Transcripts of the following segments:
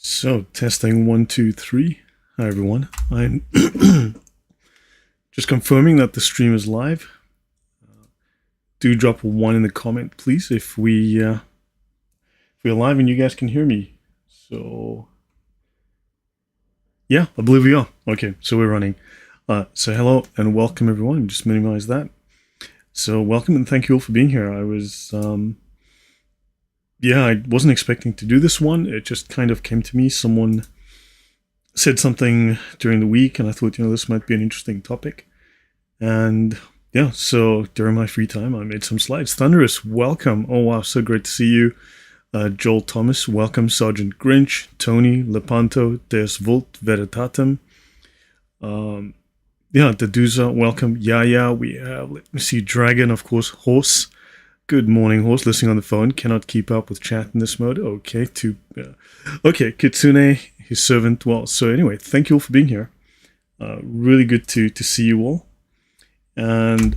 So, testing 1, 2, 3. Hi everyone. I'm just confirming that the stream is live. Do drop a 1 in the comment, please, if we're live and you guys can hear me. So, yeah, I believe we are. Okay, so we're running. So hello and welcome everyone. Just minimize that. So welcome and thank you all for being here. I wasn't expecting to do this one. It just kind of came to me. Someone said something during the week and I thought, this might be an interesting topic. And yeah, so during my free time, I made some slides. Thunderous, welcome. Oh wow, so great to see you. Joel Thomas, welcome. Sergeant Grinch, Tony, Lepanto, Deus Vult, Veritatem. Deduza, welcome. Yaya, we have, let me see, Dragon, of course, Horse. Good morning, Horse, listening on the phone. Cannot keep up with chat in this mode. Okay, okay, Kitsune, his servant. Well, so anyway, thank you all for being here. Really good to see you all. And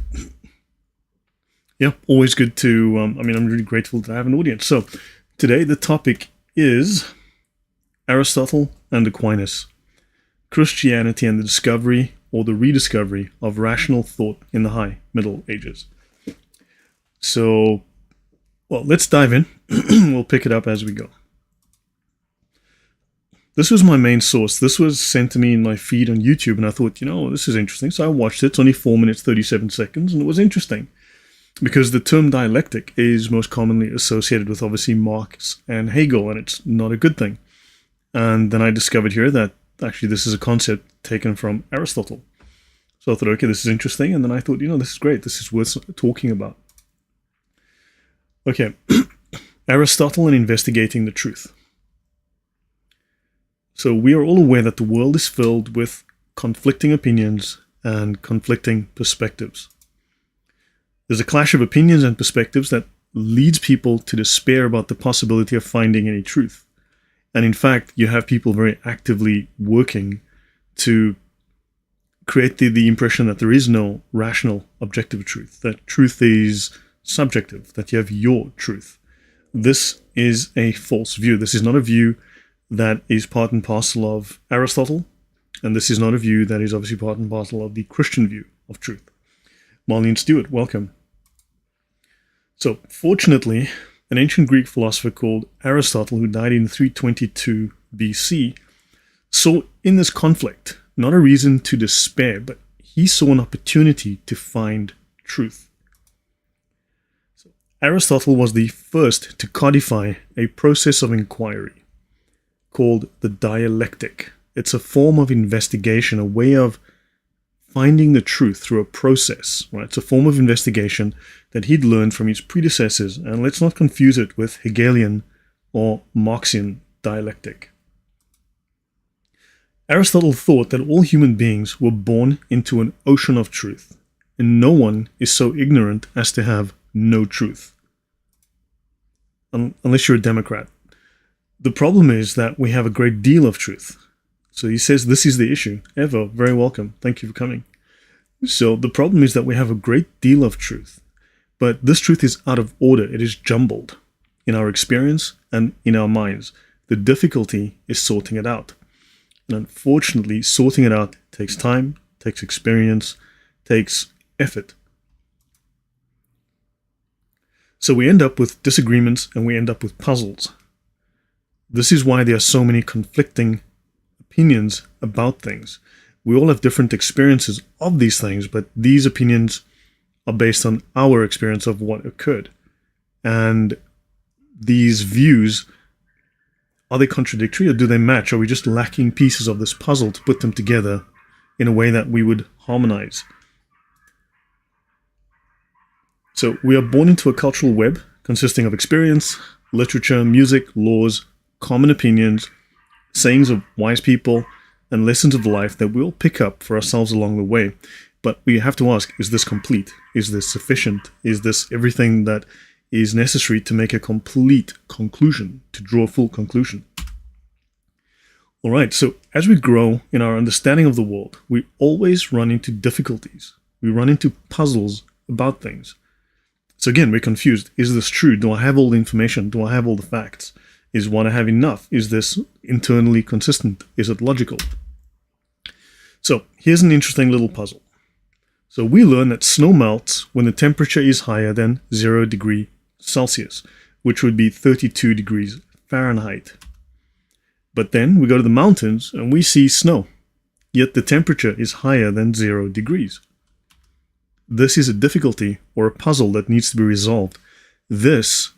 yeah, always good to, I'm really grateful to have an audience. So today the topic is Aristotle and Aquinas, Christianity and the discovery or the rediscovery of rational thought in the High Middle Ages. So, well, let's dive in. We'll pick it up as we go. This was my main source. This was sent to me in my feed on YouTube, and I thought, this is interesting. So I watched it. It's only 4 minutes, 37 seconds, and it was interesting. Because the term dialectic is most commonly associated with, obviously, Marx and Hegel, and it's not a good thing. And then I discovered here that, actually, this is a concept taken from Aristotle. So I thought, okay, this is interesting. And then I thought, this is great. This is worth talking about. Okay, Aristotle and investigating the truth. So we are all aware that the world is filled with conflicting opinions and conflicting perspectives. There's a clash of opinions and perspectives that leads people to despair about the possibility of finding any truth. And in fact, you have people very actively working to create the impression that there is no rational, objective truth, that truth is subjective, that you have your truth. This is a false view. This is not a view that is part and parcel of Aristotle, and this is not a view that is obviously part and parcel of the Christian view of truth. Marlene Stewart, welcome. So, fortunately, an ancient Greek philosopher called Aristotle, who died in 322 BC, saw in this conflict not a reason to despair, but he saw an opportunity to find truth. So, Aristotle was the first to codify a process of inquiry called the dialectic. It's a form of investigation, a way of finding the truth through a process, right? It's a form of investigation that he'd learned from his predecessors, and let's not confuse it with Hegelian or Marxian dialectic. Aristotle thought that all human beings were born into an ocean of truth, and no one is so ignorant as to have no truth. Unless you're a Democrat. The problem is that we have a great deal of truth. So he says this is the issue. Evo, very welcome. Thank you for coming. So the problem is that we have a great deal of truth, but this truth is out of order. It is jumbled in our experience and in our minds. The difficulty is sorting it out. And unfortunately, sorting it out takes time, takes experience, takes effort. So we end up with disagreements and we end up with puzzles. This is why there are so many conflicting opinions about things. We all have different experiences of these things, but these opinions are based on our experience of what occurred. And these views, are they contradictory or do they match? Are we just lacking pieces of this puzzle to put them together in a way that we would harmonize? So we are born into a cultural web consisting of experience, literature, music, laws, common opinions, sayings of wise people, and lessons of life that we'll pick up for ourselves along the way. But we have to ask, is this complete? Is this sufficient? Is this everything that is necessary to make a complete conclusion, to draw a full conclusion? All right, so as we grow in our understanding of the world, we always run into difficulties. We run into puzzles about things. So again, we're confused. Is this true? Do I have all the information? Do I have all the facts? Is what I have enough? Is this internally consistent? Is it logical? So here's an interesting little puzzle. So we learn that snow melts when the temperature is higher than 0 degrees Celsius, which would be 32 degrees Fahrenheit. But then we go to the mountains and we see snow, yet the temperature is higher than 0 degrees. This is a difficulty or a puzzle that needs to be resolved. This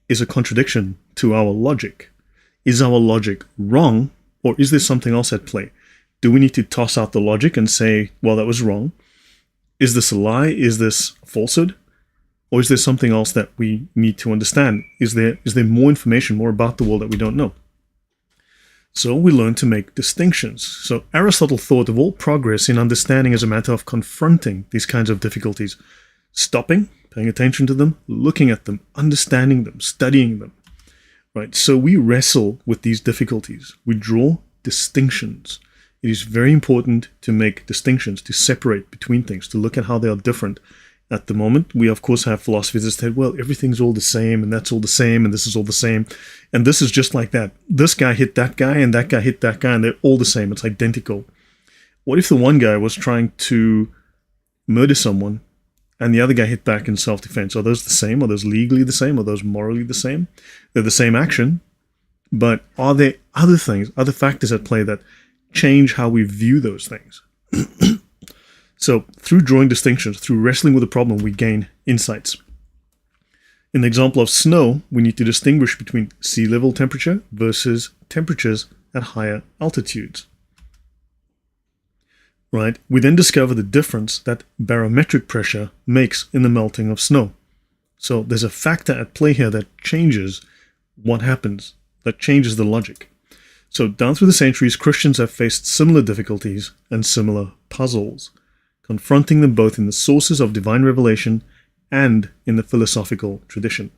is a contradiction to our logic. Is our logic wrong, or is there something else at play? Do we need to toss out the logic and say, well, that was wrong? Is this a lie? Is this falsehood? Or is there something else that we need to understand? Is there more information, more about the world that we don't know? So we learn to make distinctions. So Aristotle thought of all progress in understanding as a matter of confronting these kinds of difficulties, stopping, paying attention to them, looking at them, understanding them, studying them. Right? So we wrestle with these difficulties. We draw distinctions. It is very important to make distinctions, to separate between things, to look at how they are different. At the moment, we of course have philosophers that say, well, everything's all the same, and that's all the same, and this is all the same. And this is just like that. This guy hit that guy, and that guy hit that guy, and they're all the same. It's identical. What if the one guy was trying to murder someone, and the other guy hit back in self-defense? Are those the same? Are those legally the same? Are those morally the same? They're the same action, but are there other things, other factors at play that change how we view those things? So through drawing distinctions, through wrestling with a problem, we gain insights. In the example of snow, we need to distinguish between sea level temperature versus temperatures at higher altitudes. Right? We then discover the difference that barometric pressure makes in the melting of snow. So there's a factor at play here that changes what happens, that changes the logic. So down through the centuries, Christians have faced similar difficulties and similar puzzles, confronting them both in the sources of divine revelation and in the philosophical tradition.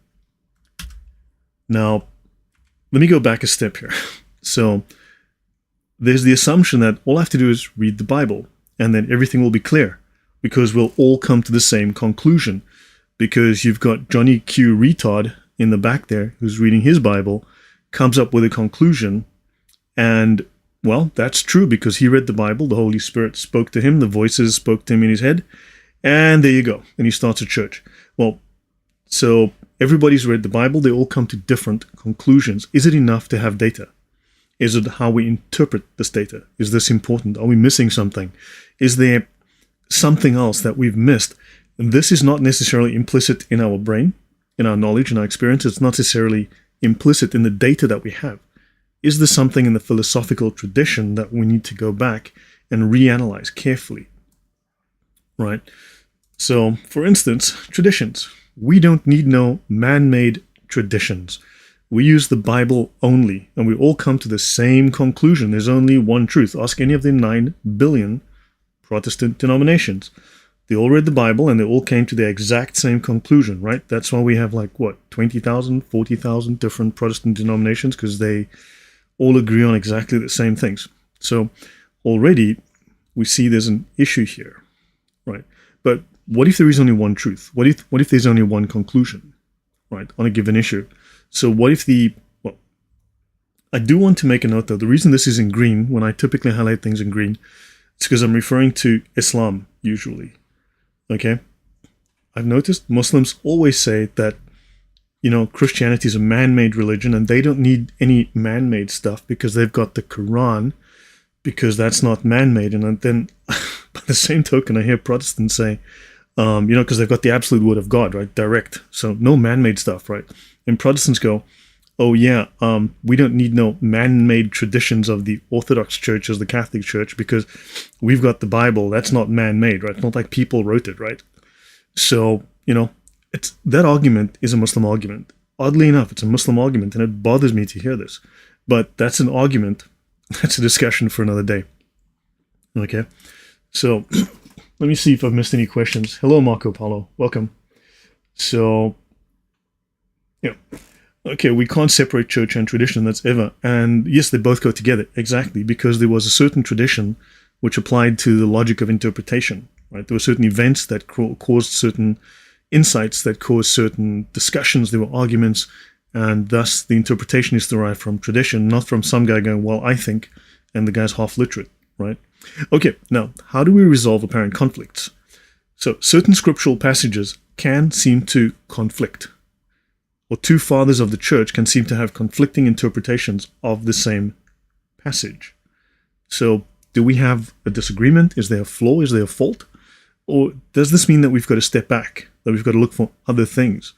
Now, let me go back a step here. So there's the assumption that all I have to do is read the Bible, and then everything will be clear, because we'll all come to the same conclusion, because you've got Johnny Q. Retard in the back there, who's reading his Bible, comes up with a conclusion, and well, that's true because he read the Bible, the Holy Spirit spoke to him, the voices spoke to him in his head, and there you go. And he starts a church. Well, so everybody's read the Bible, they all come to different conclusions. Is it enough to have data? Is it how we interpret this data? Is this important? Are we missing something? Is there something else that we've missed? And this is not necessarily implicit in our brain, in our knowledge, in our experience. It's not necessarily implicit in the data that we have. Is there something in the philosophical tradition that we need to go back and reanalyze carefully? Right? So, for instance, traditions. We don't need no man-made traditions. We use the Bible only, and we all come to the same conclusion. There's only one truth. Ask any of the 9 billion Protestant denominations. They all read the Bible, and they all came to the exact same conclusion, right? That's why we have 20,000, 40,000 different Protestant denominations, because they all agree on exactly the same things. So already we see there's an issue here, right? But what if there is only one truth? What if there's only one conclusion, right, on a given issue? So what if I do want to make a note though. The reason this is in green, when I typically highlight things in green, it's because I'm referring to Islam usually, okay? I've noticed Muslims always say that Christianity is a man-made religion and they don't need any man-made stuff because they've got the Quran, because that's not man-made. And then by the same token, I hear Protestants say, because they've got the absolute word of God, right? Direct. So no man-made stuff, right? And Protestants go, oh yeah, we don't need no man-made traditions of the Orthodox Church as the Catholic Church because we've got the Bible. That's not man-made, right? It's not like people wrote it, right? So, that argument is a Muslim argument. Oddly enough, it's a Muslim argument, and it bothers me to hear this. But that's an argument. That's a discussion for another day. Okay? So, let me see if I've missed any questions. Hello, Marco Polo. Welcome. So, okay, we can't separate church and tradition, that's ever. And yes, they both go together, exactly, because there was a certain tradition which applied to the logic of interpretation, right? There were certain events that caused certain insights, that caused certain discussions, there were arguments, And thus, the interpretation is derived from tradition, not from some guy going, well, I think, and the guy's half literate, right? Okay, now, how do we resolve apparent conflicts? So, certain scriptural passages can seem to conflict, or two fathers of the church can seem to have conflicting interpretations of the same passage. So, do we have a disagreement? Is there a flaw? Is there a fault? Or does this mean that we've got to step back, that we've got to look for other things?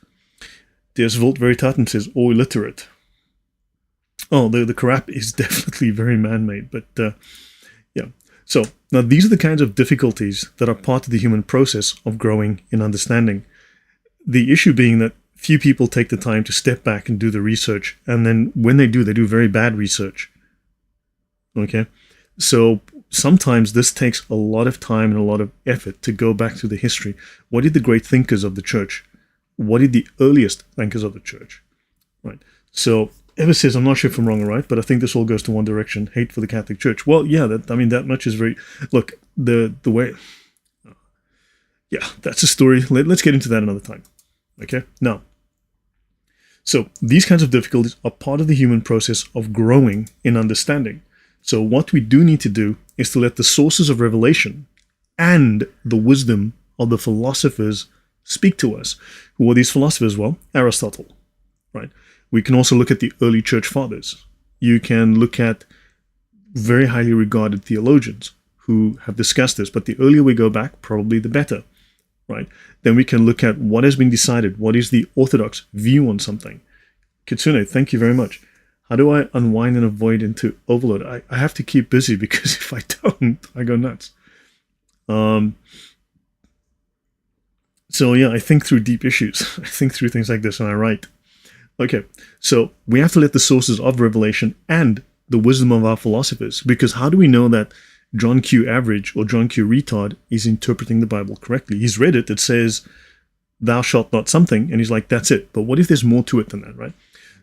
Deus Vult Veritatem says, or illiterate. Oh, the crap is definitely very man-made, but yeah. So, now these are the kinds of difficulties that are part of the human process of growing in understanding. The issue being that few people take the time to step back and do the research, and then when they do very bad research. Okay? So, sometimes this takes a lot of time and a lot of effort to go back to the history. What did the great thinkers of the church, what did the earliest thinkers of the church, right? So, Eva says, I'm not sure if I'm wrong or right, but I think this all goes to one direction, hate for the Catholic Church. Well, yeah, that much is very... Look, the way... Yeah, that's a story. Let's get into that another time. Okay? Now, so these kinds of difficulties are part of the human process of growing in understanding. So what we do need to do is to let the sources of revelation and the wisdom of the philosophers speak to us. Who are these philosophers? Well, Aristotle, right? We can also look at the early church fathers. You can look at very highly regarded theologians who have discussed this, but the earlier we go back, probably the better, right? Then we can look at what has been decided. What is the orthodox view on something? Kitsune, thank you very much. How do I unwind and avoid into overload? I have to keep busy because if I don't, I go nuts. So yeah, I think through deep issues. I think through things like this and I write. Okay, so we have to let the sources of revelation and the wisdom of our philosophers, because how do we know that John Q. Average or John Q. Retard is interpreting the Bible correctly? He's read it. It says, thou shalt not something, and he's like, that's it. But what if there's more to it than that, right?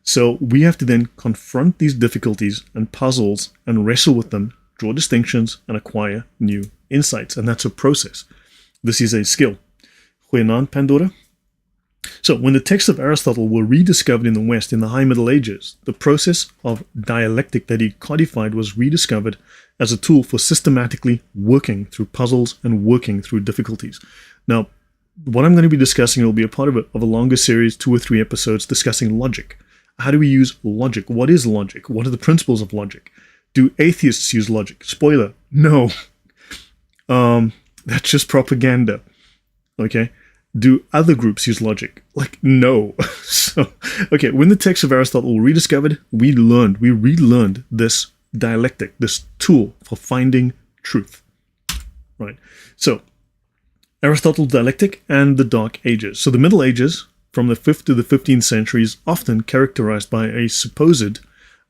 So we have to then confront these difficulties and puzzles and wrestle with them, draw distinctions, and acquire new insights. And that's a process. This is a skill. Goeienaand, Pandora. So when the texts of Aristotle were rediscovered in the West in the High Middle Ages, the process of dialectic that he codified was rediscovered as a tool for systematically working through puzzles and working through difficulties. Now, what I'm going to be discussing will be a part of a longer series, 2 or 3 episodes discussing logic. How do we use logic? What is logic? What are the principles of logic? Do atheists use logic? Spoiler, no. That's just propaganda. Okay? Do other groups use logic? Like, no. So, okay, when the texts of Aristotle were rediscovered, we relearned this dialectic, this tool for finding truth. Right? So, Aristotle's dialectic and the Dark Ages. So the Middle Ages, from the 5th to the 15th century, is often characterized by a supposed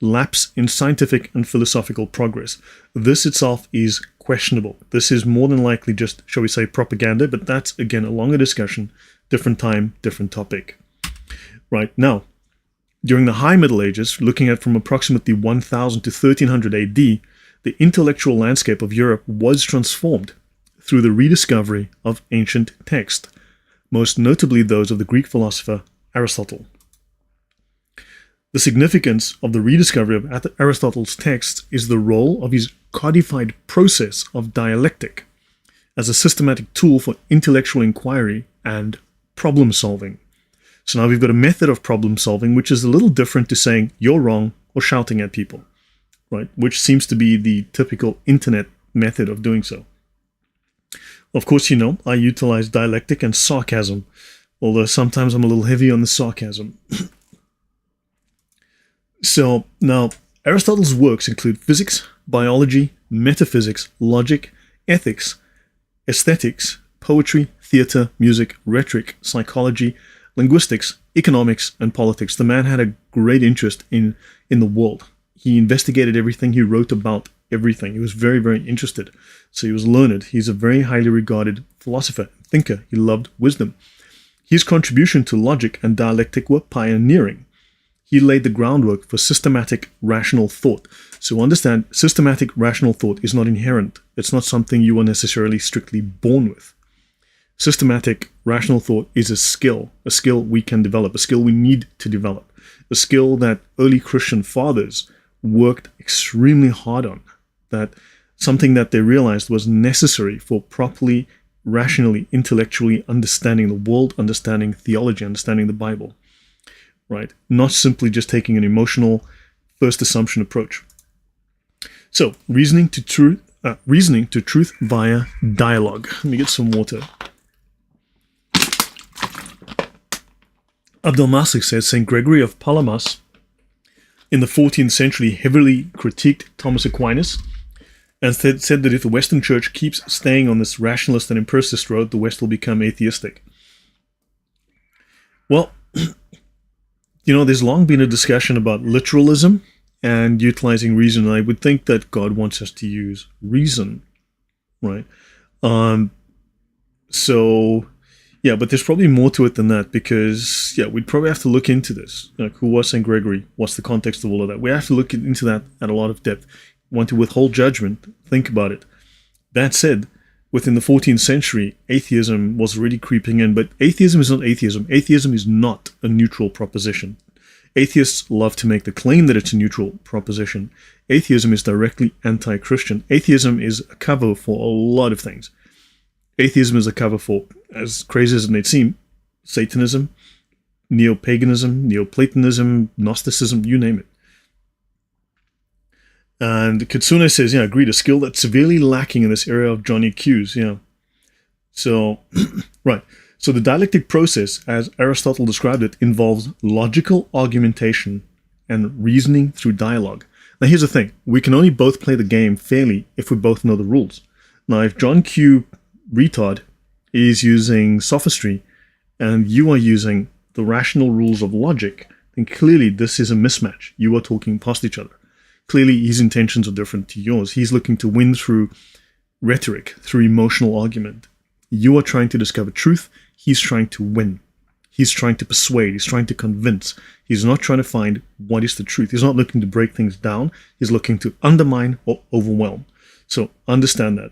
lapse in scientific and philosophical progress. This itself is questionable. This is more than likely just, shall we say, propaganda, but that's, again, a longer discussion, different time, different topic. Right, now, during the High Middle Ages, looking at from approximately 1000 to 1300 AD, the intellectual landscape of Europe was transformed through the rediscovery of ancient texts, most notably those of the Greek philosopher Aristotle. The significance of the rediscovery of Aristotle's texts is the role of his codified process of dialectic as a systematic tool for intellectual inquiry and problem solving. So now we've got a method of problem solving which is a little different to saying you're wrong or shouting at people, right? Which seems to be the typical internet method of doing so. Of course, you know, I utilize dialectic and sarcasm, although sometimes I'm a little heavy on the sarcasm. So, now, Aristotle's works include physics, biology, metaphysics, logic, ethics, aesthetics, poetry, theater, music, rhetoric, psychology, linguistics, economics, and politics. The man had a great interest in the world. He investigated everything. He wrote about everything. He was very, very interested. So he was learned. He's a very highly regarded philosopher, thinker. He loved wisdom. His contribution to logic and dialectic were pioneering. He laid the groundwork for systematic rational thought. So understand, systematic rational thought is not inherent. It's not something you are necessarily strictly born with. Systematic rational thought is a skill we can develop, a skill we need to develop. a skill that early Christian fathers worked extremely hard on, that something that they realized was necessary for properly, rationally, intellectually understanding the world, understanding theology, understanding the Bible, right? Not simply just taking an emotional first assumption approach. So, reasoning to truth via dialogue. Let me get some water. Abdelmasek says St. Gregory of Palamas in the 14th century heavily critiqued Thomas Aquinas and said that if the Western Church keeps staying on this rationalist and empiricist road, the West will become atheistic. Well, there's long been a discussion about literalism and utilizing reason. And I would think that God wants us to use reason, right? Yeah, but there's probably more to it than that, because, we'd probably have to look into this. Like, who was St. Gregory? What's the context of all of that? We have to look into that at a lot of depth. Want to withhold judgment? Think about it. That said, within the 14th century, atheism was already creeping in, but atheism is not atheism. Atheism is not a neutral proposition. Atheists love to make the claim that it's a neutral proposition. Atheism is directly anti-Christian. Atheism is a cover for a lot of things. Atheism is a cover for, as crazy as it may seem, Satanism, neo-paganism, Neoplatonism, Gnosticism, you name it. And Katsune says, agreed, a skill that's severely lacking in this area of Johnny Q's, So, right. So the dialectic process, as Aristotle described it, involves logical argumentation and reasoning through dialogue. Now here's the thing, we can only both play the game fairly if we both know the rules. Now if John Q. retard is using sophistry and you are using the rational rules of logic, then clearly this is a mismatch. You are talking past each other. Clearly his intentions are different to yours. He's looking to win through rhetoric, through emotional argument. You are trying to discover truth. He's trying to win. He's trying to persuade. He's trying to convince. He's not trying to find what is the truth. He's not looking to break things down. He's looking to undermine or overwhelm. So understand that.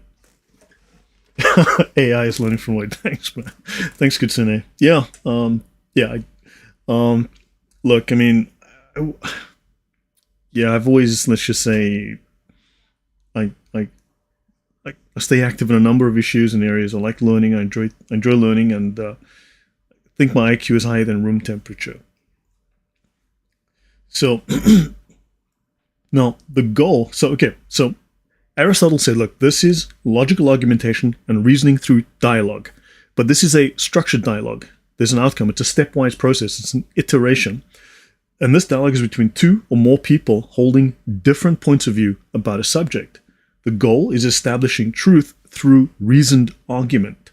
AI is learning from Lloyd. Thanks, man. Thanks, Kutsune. Look, I mean, I've always, let's just say, I stay active in a number of issues and areas. I like learning. I enjoy learning, and I think my IQ is higher than room temperature. So now the goal. So Aristotle said, look, this is logical argumentation and reasoning through dialogue. But this is a structured dialogue. There's an outcome. It's a stepwise process. It's an iteration. And this dialogue is between two or more people holding different points of view about a subject. The goal is establishing truth through reasoned argument.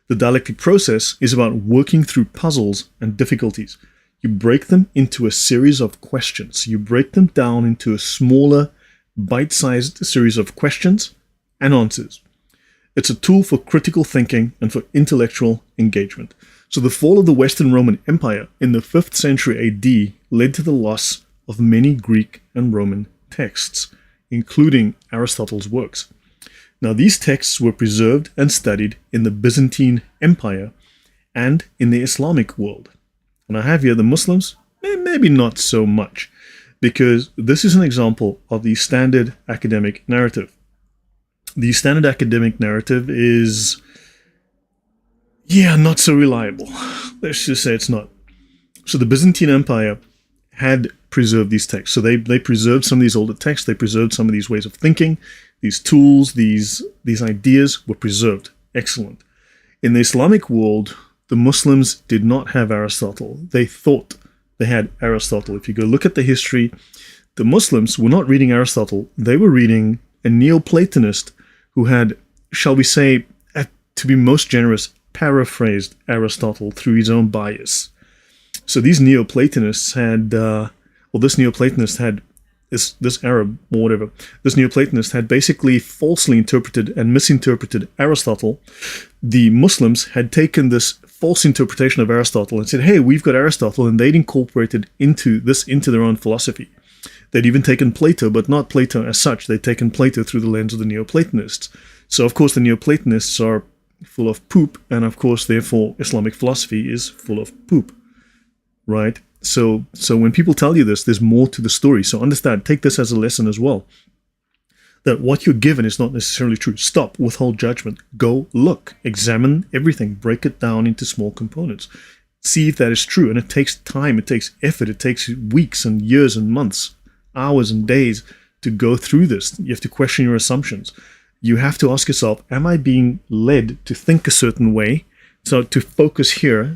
The dialectic process is about working through puzzles and difficulties. You break them into a series of questions. You break them down into a smaller, bite-sized series of questions and answers. It's a tool for critical thinking and for intellectual engagement. So the fall of the Western Roman Empire in the 5th century AD led to the loss of many Greek and Roman texts, including Aristotle's works. Now these texts were preserved and studied in the Byzantine Empire and in the Islamic world. And I have here the Muslims, maybe not so much, because this is an example of the standard academic narrative. The standard academic narrative is, not so reliable. Let's just say it's not. So the Byzantine Empire had preserved these texts. So they preserved some of these older texts. They preserved some of these ways of thinking. These tools, these ideas were preserved. Excellent. In the Islamic world, the Muslims did not have Aristotle. They thought they had Aristotle. If you go look at the history, the Muslims were not reading Aristotle. They were reading a Neoplatonist who had, shall we say, to be most generous, paraphrased Aristotle through his own bias. So these Neoplatonists had, this Neoplatonist had, this Arab or whatever, this Neoplatonist had basically falsely interpreted and misinterpreted Aristotle. The Muslims had taken this false interpretation of Aristotle and said, hey, we've got Aristotle, and they'd incorporated into their own philosophy. They'd even taken Plato, but not Plato as such. They'd taken Plato through the lens of the Neoplatonists. So, of course, the Neoplatonists are full of poop, and, of course, therefore, Islamic philosophy is full of poop, right? So when people tell you this, there's more to the story. So understand, take this as a lesson as well, that what you're given is not necessarily true. Stop, withhold judgment. Go look, examine everything, break it down into small components. See if that is true. And it takes time, it takes effort, it takes weeks and years and months, hours and days to go through this. You have to question your assumptions. You have to ask yourself, am I being led to think a certain way? So to focus here,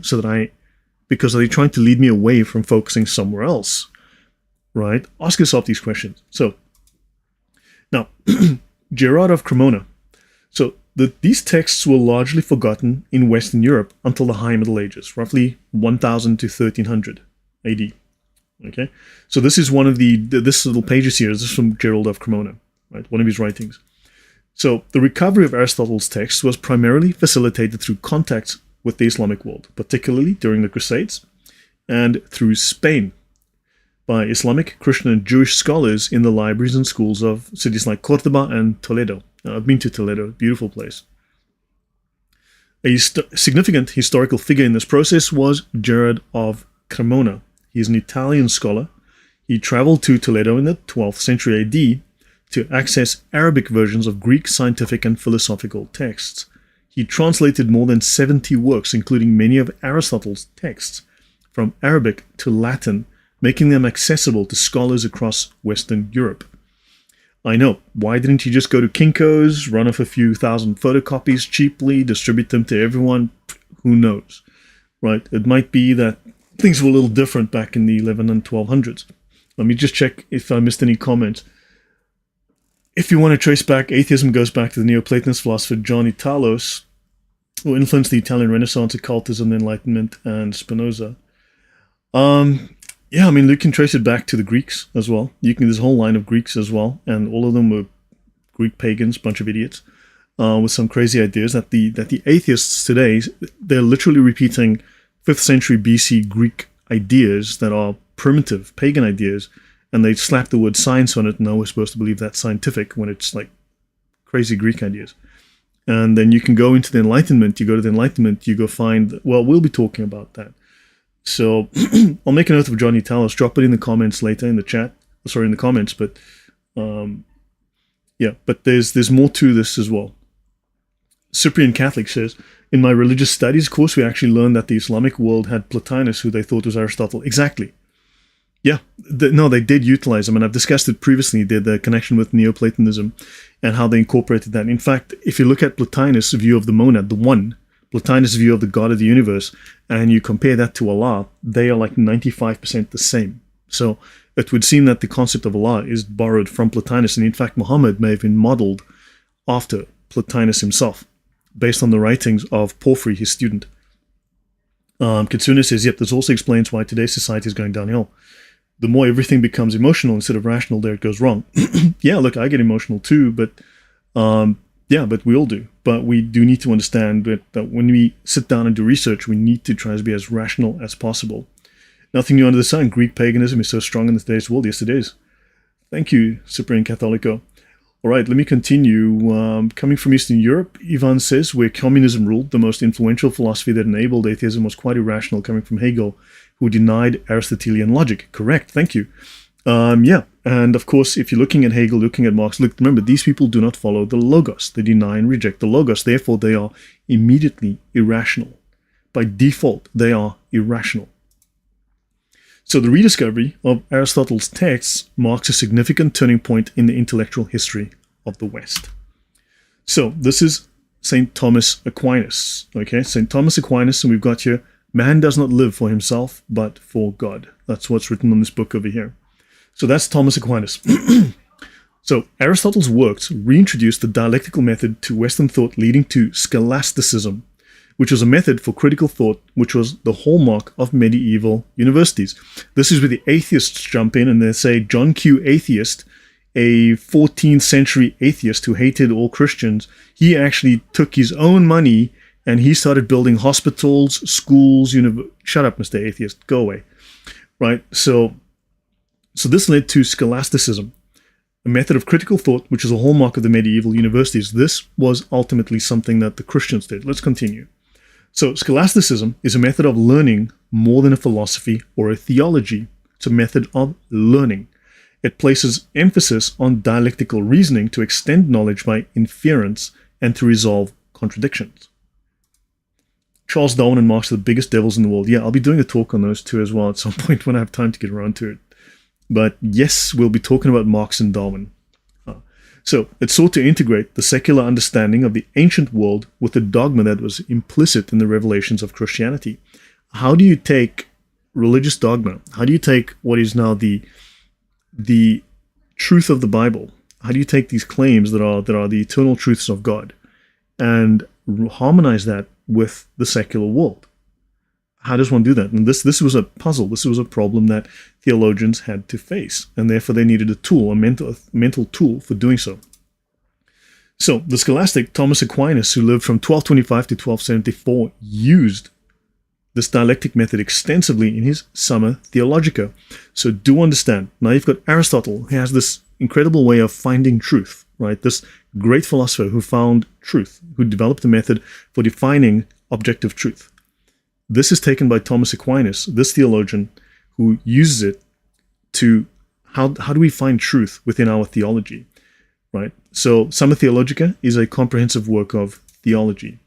because they're trying to lead me away from focusing somewhere else, right? Ask yourself these questions. So now, Gerard of Cremona. So these texts were largely forgotten in Western Europe until the High Middle Ages, roughly 1000 to 1300 AD. Okay, so this is one of this little pages here. This is from Gerald of Cremona, right? One of his writings. So the recovery of Aristotle's texts was primarily facilitated through contacts with the Islamic world, particularly during the Crusades and through Spain, by Islamic, Christian, and Jewish scholars in the libraries and schools of cities like Cordoba and Toledo. Now, I've been to Toledo, beautiful place. A significant historical figure in this process was Gerard of Cremona. He's an Italian scholar. He traveled to Toledo in the 12th century AD to access Arabic versions of Greek scientific and philosophical texts. He translated more than 70 works, including many of Aristotle's texts, from Arabic to Latin, making them accessible to scholars across Western Europe. I know, why didn't he just go to Kinko's, run off a few thousand photocopies cheaply, distribute them to everyone? Who knows, right? It might be that things were a little different back in the 11 and 1200s. Let me just check if I missed any comments. If you want to trace back, atheism goes back to the Neoplatonist philosopher John Italos, who influenced the Italian Renaissance, occultism, the Enlightenment, and Spinoza. Yeah, I mean, you can trace it back to the Greeks as well. There's a whole line of Greeks as well, and all of them were Greek pagans, bunch of idiots, with some crazy ideas. That the atheists today, they're literally repeating 5th century BC Greek ideas that are primitive, pagan ideas, and they slap the word science on it, and now we're supposed to believe that's scientific when it's like crazy Greek ideas. And then you can go into the Enlightenment, you go to the Enlightenment, you go find, well, we'll be talking about that. So I'll make a note of Johnny Talos, drop it in the comments later in the chat, sorry, in the comments, but yeah, but there's more to this as well. Cyprian Catholic says, in my religious studies course, we actually learned that the Islamic world had Plotinus, who they thought was Aristotle. Exactly. Yeah, no, they did utilize them, and I've discussed it previously, the connection with Neoplatonism and how they incorporated that. In fact, if you look at Plotinus' view of the monad, the one, Plotinus' view of the God of the universe, and you compare that to Allah, they are like 95% the same. So it would seem that the concept of Allah is borrowed from Plotinus, and in fact, Muhammad may have been modeled after Plotinus himself, based on the writings of Porphyry, his student. Kitsune says, yep, this also explains why today's society is going downhill. The more everything becomes emotional instead of rational, there it goes wrong. Yeah, look, I get emotional too, but yeah, but we all do. But we do need to understand that when we sit down and do research, we need to try to be as rational as possible. Nothing new under the sun. Greek paganism is so strong in today's world. Yes, it is. Thank you, Cyprian Catholico. All right, let me continue. Coming from Eastern Europe, Ivan says, where communism ruled, the most influential philosophy that enabled atheism was quite irrational, coming from Hegel, who denied Aristotelian logic. Correct, thank you. Yeah, and of course, if you're looking at Hegel, looking at Marx, look, remember, these people do not follow the logos. They deny and reject the logos. Therefore, they are immediately irrational. By default, they are irrational. So the rediscovery of Aristotle's texts marks a significant turning point in the intellectual history of the West. So this is St. Thomas Aquinas. Okay, St. Thomas Aquinas, and we've got here, man does not live for himself, but for God. That's what's written on this book over here. So that's Thomas Aquinas. So Aristotle's works reintroduced the dialectical method to Western thought, leading to Scholasticism, which was a method for critical thought, which was the hallmark of medieval universities. This is where the atheists jump in and they say, John Q. Atheist, a 14th century atheist who hated all Christians, he actually took his own money and he started building hospitals, schools, shut up, Mr. Atheist, go away. Right? So this led to Scholasticism, a method of critical thought, which is a hallmark of the medieval universities. This was ultimately something that the Christians did. Let's continue. So scholasticism is a method of learning more than a philosophy or a theology. It's a method of learning. It places emphasis on dialectical reasoning to extend knowledge by inference and to resolve contradictions. Charles Darwin and Marx are the biggest devils in the world. Yeah, I'll be doing a talk on those two as well at some point when I have time to get around to it. But yes, we'll be talking about Marx and Darwin. So it sought to integrate the secular understanding of the ancient world with the dogma that was implicit in the revelations of Christianity. How do you take religious dogma? How do you take what is now the truth of the Bible? How do you take these claims that are the eternal truths of God and harmonize that with the secular world? How does one do that? And this was a puzzle. This was a problem that theologians had to face, and therefore they needed a tool, a mental tool for doing so. So the scholastic Thomas Aquinas, who lived from 1225 to 1274, used this dialectic method extensively in his Summa Theologica. So do understand. Now you've got Aristotle, who has this incredible way of finding truth, right? This great philosopher who found truth, who developed a method for defining objective truth. This is taken by Thomas Aquinas, this theologian, who uses it to, how do we find truth within our theology, right? So Summa Theologica is a comprehensive work of theology.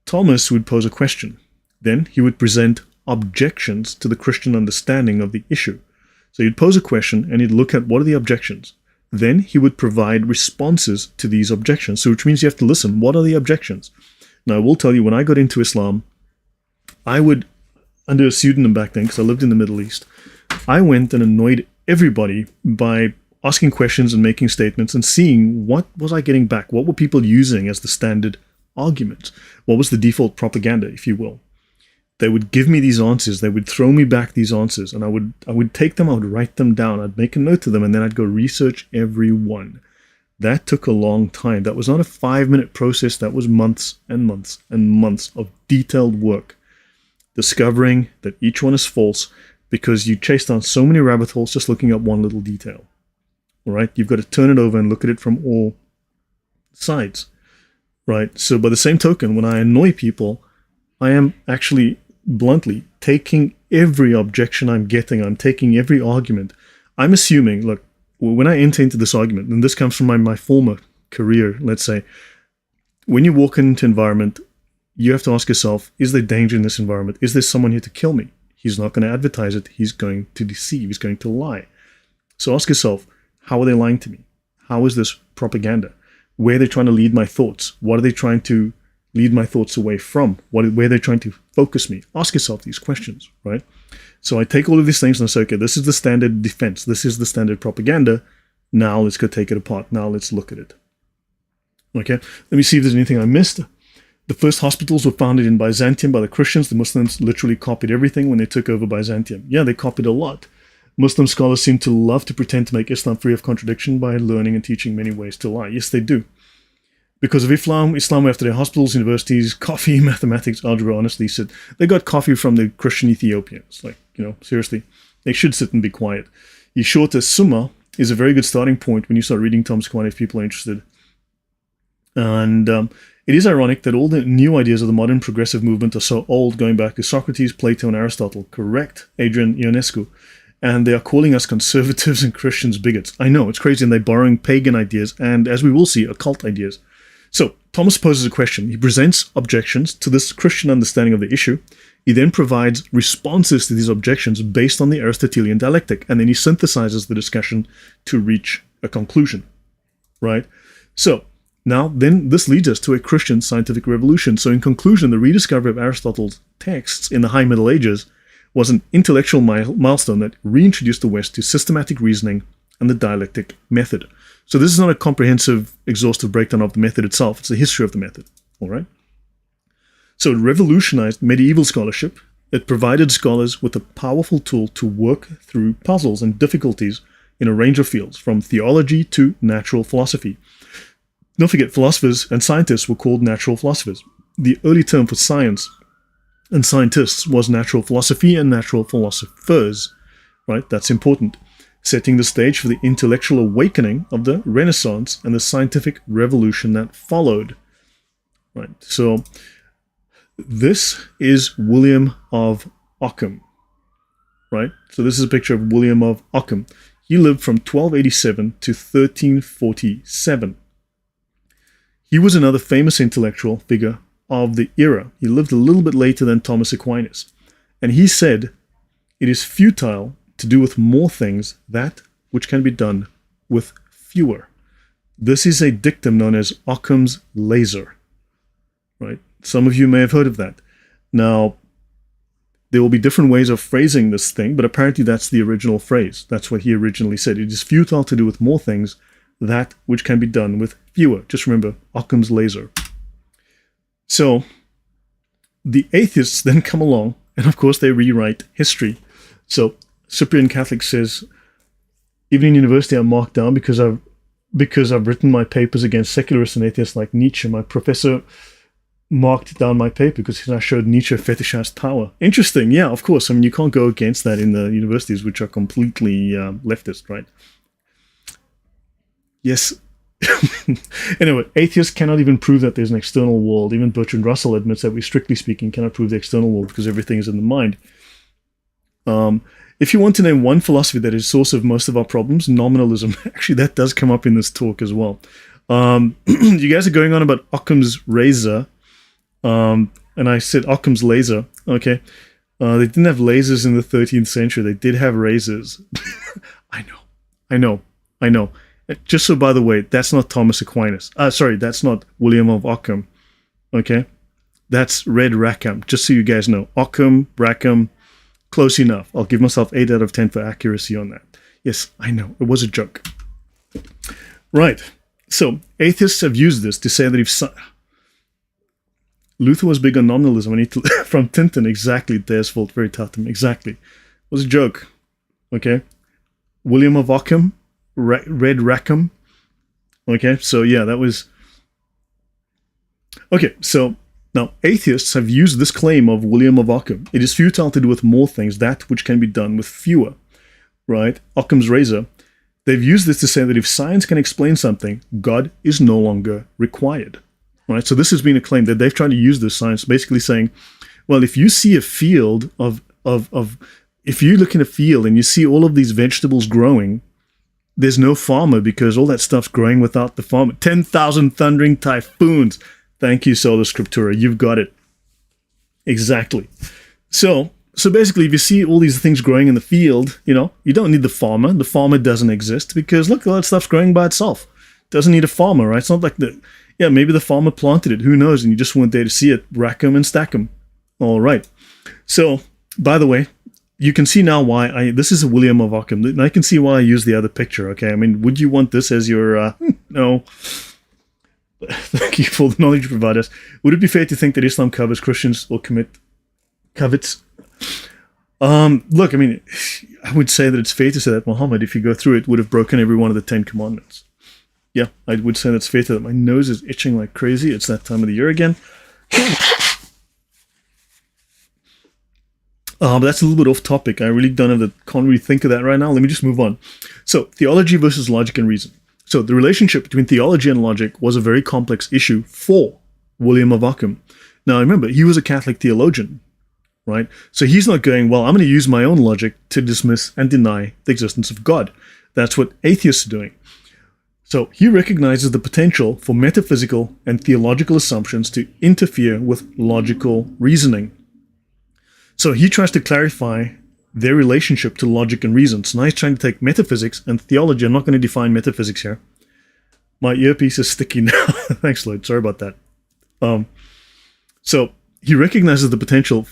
Thomas would pose a question. Then he would present objections to the Christian understanding of the issue. So he'd pose a question and he'd look at what are the objections. Then he would provide responses to these objections. So which means you have to listen. What are the objections? Now I will tell you, when I got into Islam, I would, under a pseudonym back then, because I lived in the Middle East, I went and annoyed everybody by asking questions and making statements and seeing what was I getting back. What were people using as the standard argument? What was the default propaganda, if you will? They would give me these answers. They would throw me back these answers, and I would take them. I would write them down. I'd make a note of them, and then I'd go research every one. That took a long time. That was not a 5-minute process. That was months and months and months of detailed work, discovering that each one is false because you chase down so many rabbit holes just looking at one little detail. All right, you've got to turn it over and look at it from all sides. Right. So by the same token, when I annoy people, I am actually bluntly taking every objection I'm getting. I'm taking every argument. I'm assuming, look, when I enter into this argument, and this comes from my former career, let's say, when you walk into an environment, you have to ask yourself, is there danger in this environment? Is there someone here to kill me? He's not going to advertise it. He's going to deceive. He's going to lie. So ask yourself, how are they lying to me? How is this propaganda? Where are they trying to lead my thoughts? What are they trying to lead my thoughts away from? Where are they trying to focus me? Ask yourself these questions, right? So I take all of these things and I say, okay, this is the standard defense. This is the standard propaganda. Now let's go take it apart. Now let's look at it. Okay, let me see if there's anything I missed. The first hospitals were founded in Byzantium by the Christians. The Muslims literally copied everything when they took over Byzantium. Yeah, they copied a lot. Muslim scholars seem to love to pretend to make Islam free of contradiction by learning and teaching many ways to lie. Yes, they do. Because of Islam were after their hospitals, universities, coffee, mathematics, algebra, honestly, said they got coffee from the Christian Ethiopians. Like, seriously, they should sit and be quiet. Yeshua Summa is a very good starting point when you start reading Thomas Aquinas if people are interested. And it is ironic that all the new ideas of the modern progressive movement are so old, going back to Socrates, Plato, and Aristotle. Correct, Adrian Ionescu. And they are calling us conservatives and Christians bigots. I know, it's crazy, and they're borrowing pagan ideas and, as we will see, occult ideas. So, Thomas poses a question. He presents objections to this Christian understanding of the issue. He then provides responses to these objections based on the Aristotelian dialectic, and then he synthesizes the discussion to reach a conclusion, right? So, now, then this leads us to a Christian scientific revolution. So in conclusion, the rediscovery of Aristotle's texts in the High Middle Ages was an intellectual milestone that reintroduced the West to systematic reasoning and the dialectic method. So this is not a comprehensive, exhaustive breakdown of the method itself. It's the history of the method, all right? So it revolutionized medieval scholarship. It provided scholars with a powerful tool to work through puzzles and difficulties in a range of fields, from theology to natural philosophy. Don't forget, philosophers and scientists were called natural philosophers. The early term for science and scientists was natural philosophy and natural philosophers, right? That's important. Setting the stage for the intellectual awakening of the Renaissance and the scientific revolution that followed, right? So This is William of Ockham, right? So this is a picture of William of Ockham. He lived from 1287 to 1347. He was another famous intellectual figure of the era. He lived a little bit later than Thomas Aquinas. And he said, "It is futile to do with more things that which can be done with fewer." This is a dictum known as Occam's razor, right? Some of you may have heard of that. Now, there will be different ways of phrasing this thing, but apparently that's the original phrase. That's what he originally said. It is futile to do with more things that which can be done with fewer. Just remember, Occam's razor. So, the atheists then come along, and of course they rewrite history. So, Cyprian Catholic says, "Even in university I'm marked down because I've written my papers against secularists and atheists like Nietzsche. My professor marked down my paper because I showed Nietzsche fetishized power." Interesting, yeah, of course. I mean, you can't go against that in the universities, which are completely leftist, right? Yes. Anyway, atheists cannot even prove that there's an external world. Even Bertrand Russell admits that we, strictly speaking, cannot prove the external world because everything is in the mind. If you want to name one philosophy that is the source of most of our problems, nominalism. Actually, that does come up in this talk as well. You guys are going on about Occam's razor. And I said Occam's laser. Okay. They didn't have lasers in the 13th century. They did have razors. I know. Just so, by the way, that's not Thomas Aquinas. Sorry, that's not William of Ockham. Okay? That's Red Rackham. Just so you guys know. Ockham, Rackham, close enough. I'll give myself 8 out of 10 for accuracy on that. Yes, I know. It was a joke. Right. So, atheists have used this to say that if Luther was big on nominalism, and from Tintin, exactly, There's fault veritatem, exactly. It was a joke. Okay? William of Ockham, Red Rackham. Okay, so yeah, that was... Okay, so now atheists have used this claim of William of Ockham. It is futile to do with more things that which can be done with fewer. Right? Occam's razor. They've used this to say that if science can explain something, God is no longer required. Right? So this has been a claim that they've tried to use this science, basically saying, well, if you see a field if you look in a field and you see all of these vegetables growing, there's no farmer because all that stuff's growing without the farmer. 10,000 thundering typhoons. Thank you, Sola Scriptura. You've got it. Exactly. So basically, if you see all these things growing in the field, you don't need the farmer. The farmer doesn't exist because look, all that stuff's growing by itself. Doesn't need a farmer, right? It's not like maybe the farmer planted it. Who knows? And you just weren't there to see it. Rack 'em and stack 'em. All right. So, by the way, you can see now why this is a William of Ockham. And I can see why I use the other picture, okay? I mean, would you want this as your... no. Thank you for the knowledge you provide us. Would it be fair to think that Islam covers Christians or covets? Look, I mean, I would say that it's fair to say that Muhammad, if you go through it, would have broken every one of the 10 commandments. Yeah, I would say that's fair to that. My nose is itching like crazy. It's that time of the year again. But that's a little bit off topic. I really can't really think of that right now. Let me just move on. So, theology versus logic and reason. So, the relationship between theology and logic was a very complex issue for William of Ockham. Now, remember, he was a Catholic theologian, right? So, he's not going, well, I'm going to use my own logic to dismiss and deny the existence of God. That's what atheists are doing. So, he recognizes the potential for metaphysical and theological assumptions to interfere with logical reasoning. So he tries to clarify their relationship to logic and reason. So now he's trying to take metaphysics and theology. I'm not going to define metaphysics here. My earpiece is sticky now. Thanks, Lloyd. Sorry about that. So he recognizes the potential.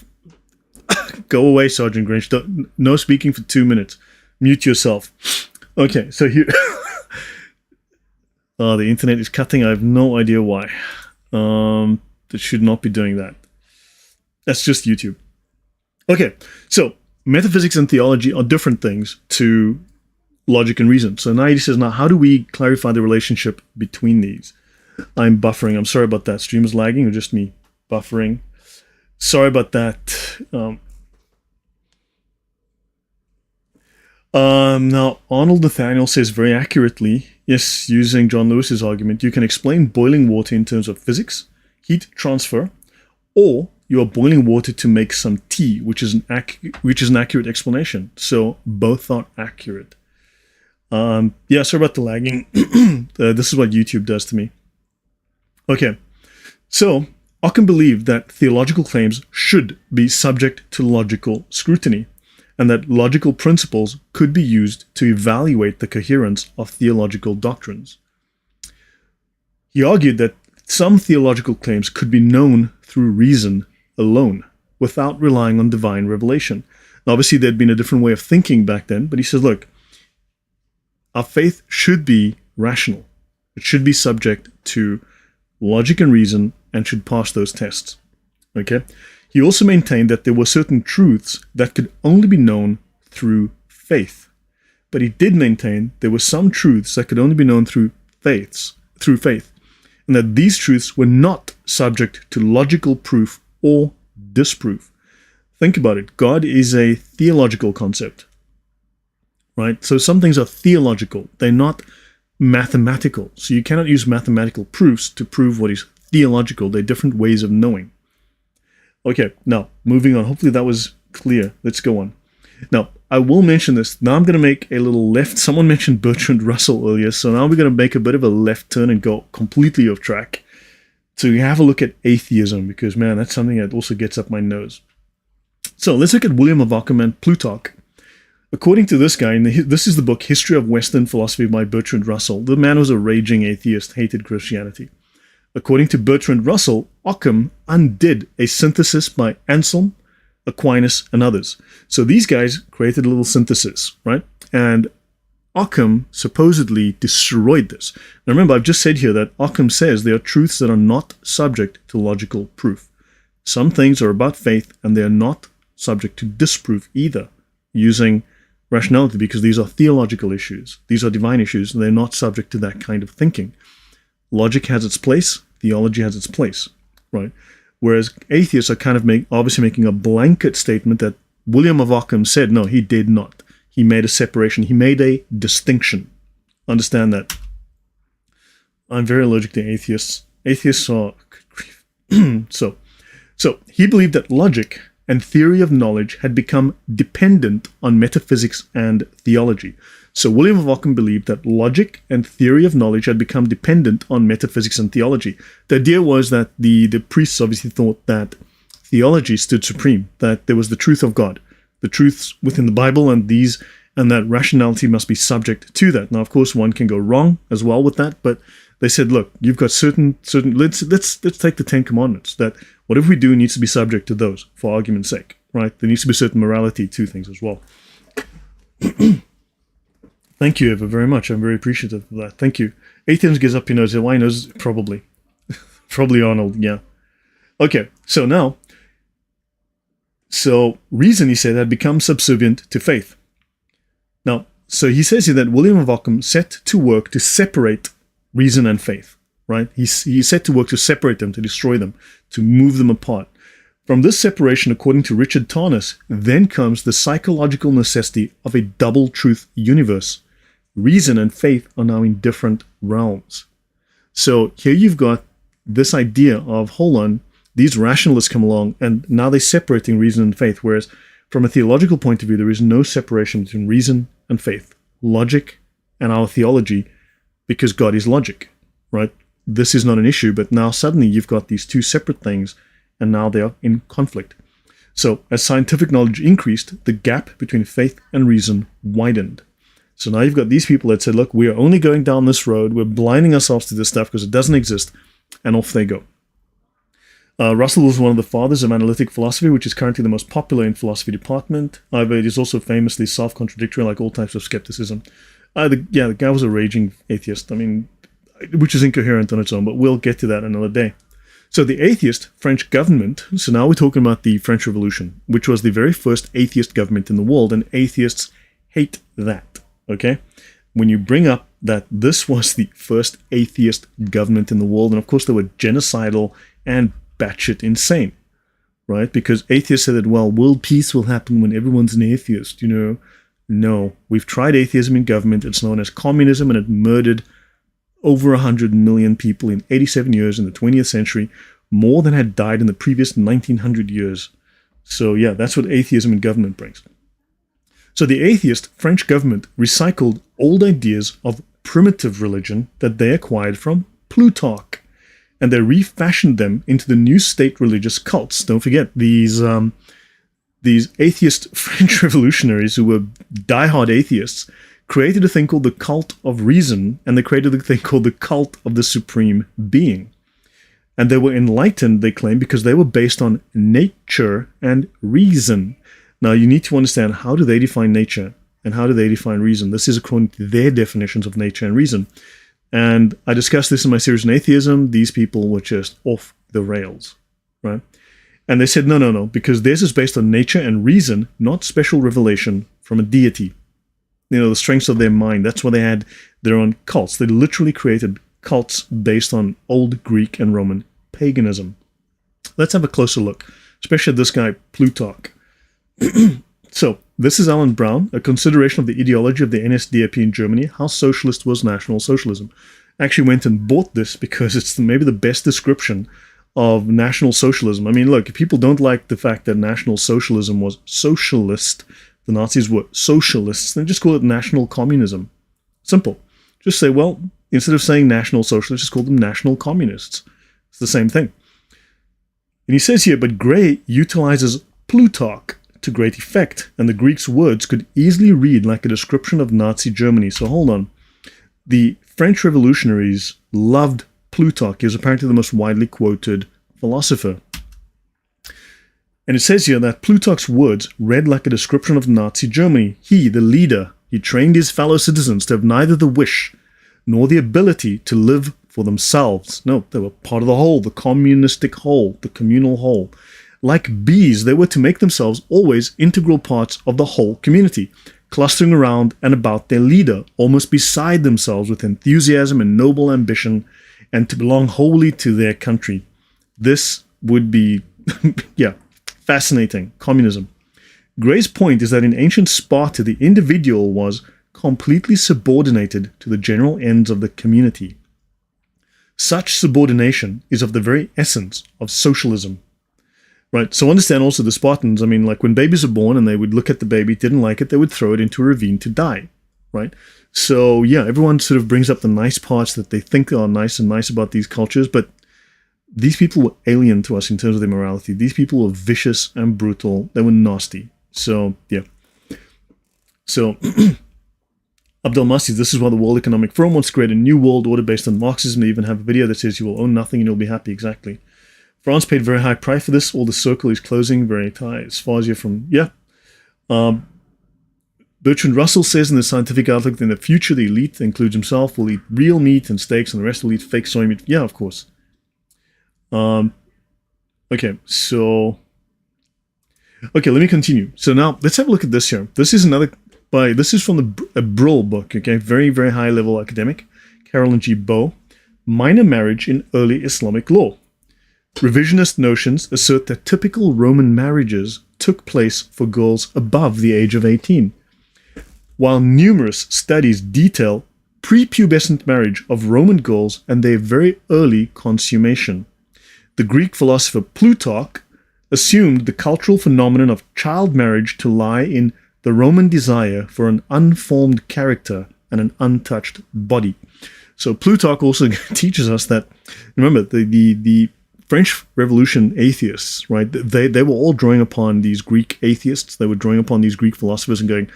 Go away, Sergeant Grinch. No speaking for 2 minutes. Mute yourself. Okay, so here... the internet is cutting. I have no idea why. It should not be doing that. That's just YouTube. Okay, so metaphysics and theology are different things to logic and reason. So now he says, now how do we clarify the relationship between these? I'm buffering. I'm sorry about that. Stream is lagging or just me buffering. Sorry about that. Now, Arnold Nathaniel says very accurately, yes, using John Lewis's argument, you can explain boiling water in terms of physics, heat transfer, or you are boiling water to make some tea, which is an accurate explanation. So both are accurate. Yeah, sorry about the lagging. This is what YouTube does to me. Okay, so Occam believed that theological claims should be subject to logical scrutiny, and that logical principles could be used to evaluate the coherence of theological doctrines. He argued that some theological claims could be known through reason alone, without relying on divine revelation. Now, obviously, there'd been a different way of thinking back then, but he says, look, our faith should be rational. It should be subject to logic and reason and should pass those tests. Okay? He also maintained that there were certain truths that could only be known through faith. But he did maintain there were some truths that could only be known through faith, and that these truths were not subject to logical proof or disproof. Think about it. God is a theological concept, right? So some things are theological. They're not mathematical. So you cannot use mathematical proofs to prove what is theological. They're different ways of knowing. Okay, now, moving on. Hopefully that was clear. Let's go on. Now, I will mention this. Now I'm going to make a little left. Someone mentioned Bertrand Russell earlier, so now we're going to make a bit of a left turn and go completely off track. So you have a look at atheism, because, man, that's something that also gets up my nose. So let's look at William of Ockham and Plutarch. According to this guy, and this is the book History of Western Philosophy by Bertrand Russell. The man was a raging atheist, hated Christianity. According to Bertrand Russell, Occam undid a synthesis by Anselm, Aquinas, and others. So these guys created a little synthesis, right? And Occam supposedly destroyed this. Now remember, I've just said here that Occam says there are truths that are not subject to logical proof. Some things are about faith, and they are not subject to disproof either, using rationality, because these are theological issues. These are divine issues, and they're not subject to that kind of thinking. Logic has its place, theology has its place, right? Whereas atheists are kind of obviously making a blanket statement that William of Ockham said, no, he did not. He made a separation. He made a distinction. Understand that. I'm very allergic to atheists. Atheists are... So he believed that logic and theory of knowledge had become dependent on metaphysics and theology. So William of Ockham believed that logic and theory of knowledge had become dependent on metaphysics and theology. The idea was that the priests obviously thought that theology stood supreme, that there was the truth of God, the truths within the Bible, and that rationality must be subject to that. Now, of course, one can go wrong as well with that, but they said, look, you've got certain let's take the Ten Commandments, that whatever we do needs to be subject to those, for argument's sake, right? There needs to be certain morality to things as well. Thank you, Eva, very much. I'm very appreciative of that. Thank you. Atheism gets up your nose. Why nose? Probably. Probably Arnold, yeah. Okay, so now, reason, he said, had become subservient to faith. Now, so he says here that William of Ockham set to work to separate reason and faith, right? He set to work to separate them, to destroy them, to move them apart. From this separation, according to Richard Tarnas, then comes the psychological necessity of a double-truth universe. Reason and faith are now in different realms. So here you've got this idea of, hold on, these rationalists come along, and now they're separating reason and faith, whereas from a theological point of view, there is no separation between reason and faith, logic and our theology, because God is logic, right? This is not an issue, but now suddenly you've got these two separate things, and now they are in conflict. So as scientific knowledge increased, the gap between faith and reason widened. So now you've got these people that said, look, we are only going down this road, we're blinding ourselves to this stuff because it doesn't exist, and off they go. Russell was one of the fathers of analytic philosophy, which is currently the most popular in philosophy department. However, it is also famously self-contradictory, like all types of skepticism. The guy was a raging atheist, which is incoherent on its own, but we'll get to that another day. So the atheist French government, so now we're talking about the French Revolution, which was the very first atheist government in the world, and atheists hate that, okay? When you bring up that this was the first atheist government in the world, and of course they were genocidal and batshit insane, right? Because atheists said that, well, world peace will happen when everyone's an atheist, No, we've tried atheism in government. It's known as communism, and it murdered over 100 million people in 87 years in the 20th century. more than had died in the previous 1900 years. So yeah, that's what atheism in government brings. So the atheist French government recycled old ideas of primitive religion that they acquired from Plutarch, and they refashioned them into the new state religious cults. Don't forget, these atheist French revolutionaries who were diehard atheists created a thing called the cult of reason, and they created a thing called the cult of the supreme being. And they were enlightened, they claim, because they were based on nature and reason. Now, you need to understand, how do they define nature and how do they define reason? This is according to their definitions of nature and reason. And I discussed this in my series on atheism. These people were just off the rails, right? And they said, no, because theirs is based on nature and reason, not special revelation from a deity. You know, the strengths of their mind. That's why they had their own cults. They literally created cults based on old Greek and Roman paganism. Let's have a closer look, especially at this guy, Plutarch. So, this is Alan Brown, a consideration of the ideology of the NSDAP in Germany, how socialist was National Socialism. I actually went and bought this because it's maybe the best description of National Socialism. I mean, look, if people don't like the fact that National Socialism was socialist, the Nazis were socialists, then just call it National Communism. Simple. Just say, well, instead of saying National Socialists, just call them National Communists. It's the same thing. And he says here, but Gray utilizes Plutarch to great effect, and the Greek's words could easily read like a description of Nazi Germany. So hold on. The French revolutionaries loved Plutarch. He was apparently the most widely quoted philosopher. And it says here that Plutarch's words read like a description of Nazi Germany. He, the leader, he trained his fellow citizens to have neither the wish nor the ability to live for themselves. No, they were part of the whole, the communistic whole, the communal whole. Like bees, they were to make themselves always integral parts of the whole community, clustering around and about their leader, almost beside themselves with enthusiasm and noble ambition, and to belong wholly to their country. This would be, yeah, fascinating. Communism. Gray's point is that in ancient Sparta, the individual was completely subordinated to the general ends of the community. Such subordination is of the very essence of socialism. Right, so understand also the Spartans, I mean, like when babies are born and they would look at the baby, didn't like it, they would throw it into a ravine to die, right? So yeah, everyone sort of brings up the nice parts that they think are nice about these cultures, but these people were alien to us in terms of their morality. These people were vicious and brutal. They were nasty. So, yeah. So, Abdelmasih, this is why the World Economic Forum wants to create a new world order based on Marxism. They even have a video that says you will own nothing and you'll be happy. Exactly. France paid very high price for this. All the circle is closing very tight. As far as you're from, yeah. Bertrand Russell says in the Scientific Outlook that in the future, the elite, includes himself, will eat real meat and steaks, and the rest will eat fake soy meat. Yeah, of course. Okay, so... Okay, let me continue. So now, let's have a look at this here. This is this is from a Brill book, okay? Very, very high-level academic. Carolyn G. Bow. Minor Marriage in Early Islamic Law. Revisionist notions assert that typical Roman marriages took place for girls above the age of 18, while numerous studies detail prepubescent marriage of Roman girls and their very early consummation. The Greek philosopher Plutarch assumed the cultural phenomenon of child marriage to lie in the Roman desire for an unformed character and an untouched body. So Plutarch also teaches us that, remember, the French Revolution atheists, right? They were all drawing upon these Greek atheists. They were drawing upon these Greek philosophers and going,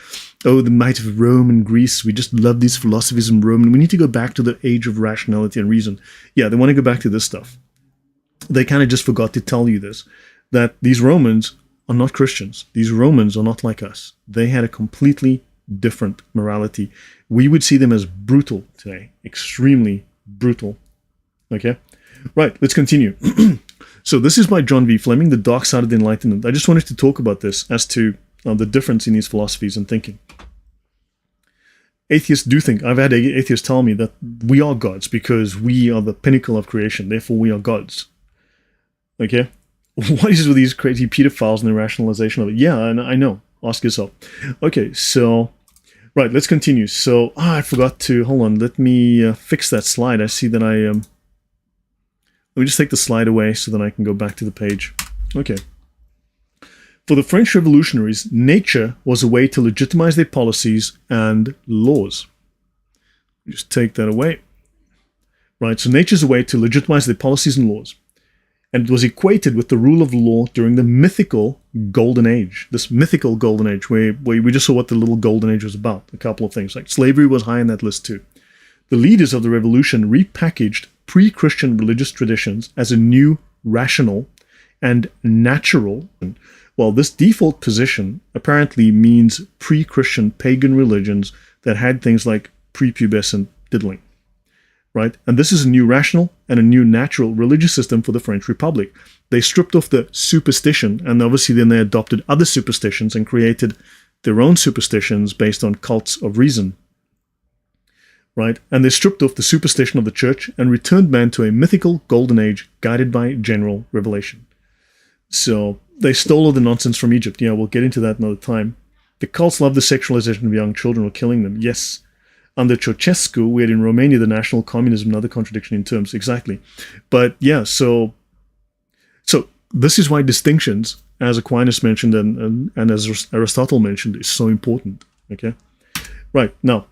oh, the might of Rome and Greece. We just love these philosophies in Rome. And we need to go back to the age of rationality and reason. Yeah, they want to go back to this stuff. They kind of just forgot to tell you this, that these Romans are not Christians. These Romans are not like us. They had a completely different morality. We would see them as brutal today. Extremely brutal. Okay? Right, let's continue. So this is by John V. Fleming, The Dark Side of the Enlightenment. I just wanted to talk about this as to the difference in these philosophies and thinking. Atheists do think, I've had atheists tell me that we are gods because we are the pinnacle of creation, therefore we are gods. Okay? What is with these crazy pedophiles and the rationalization of it? Yeah, I know. Ask yourself. Okay, so... Right, let's continue. So, I forgot to... Hold on, let me fix that slide. I see that let me just take the slide away so then I can go back to the page. Okay. For the French revolutionaries, nature was a way to legitimize their policies and laws. Just take that away. Right, so nature is a way to legitimize their policies and laws. And it was equated with the rule of law during the mythical Golden Age. This mythical Golden Age, where we just saw what the little Golden Age was about. A couple of things, like slavery was high on that list too. The leaders of the revolution repackaged pre-Christian religious traditions as a new rational and natural. Well, this default position apparently means pre-Christian pagan religions that had things like prepubescent diddling. Right? And this is a new rational and a new natural religious system for the French Republic. They stripped off the superstition, and obviously then they adopted other superstitions and created their own superstitions based on cults of reason. Right? And they stripped off the superstition of the church and returned man to a mythical golden age guided by general revelation. So they stole all the nonsense from Egypt. Yeah, we'll get into that another time. The cults loved the sexualization of young children or killing them. Yes. Under Ceausescu, we had in Romania the national communism, another contradiction in terms, exactly. But yeah, so this is why distinctions, as Aquinas mentioned and as Aristotle mentioned, is so important. Okay, right, now,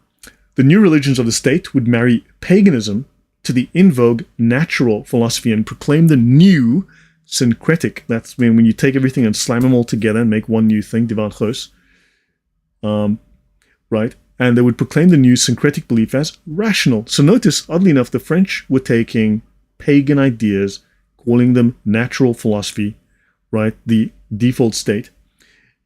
the new religions of the state would marry paganism to the in vogue natural philosophy and proclaim the new syncretic. That's when you take everything and slam them all together and make one new thing, dialectical. Right? And they would proclaim the new syncretic belief as rational. So notice, oddly enough, the French were taking pagan ideas, calling them natural philosophy, right? The default state.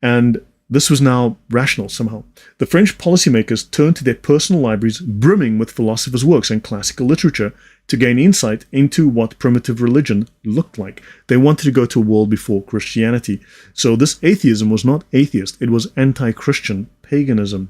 And this was now rational somehow. The French policymakers turned to their personal libraries brimming with philosophers' works and classical literature to gain insight into what primitive religion looked like. They wanted to go to a world before Christianity. So this atheism was not atheist, it was anti-Christian paganism.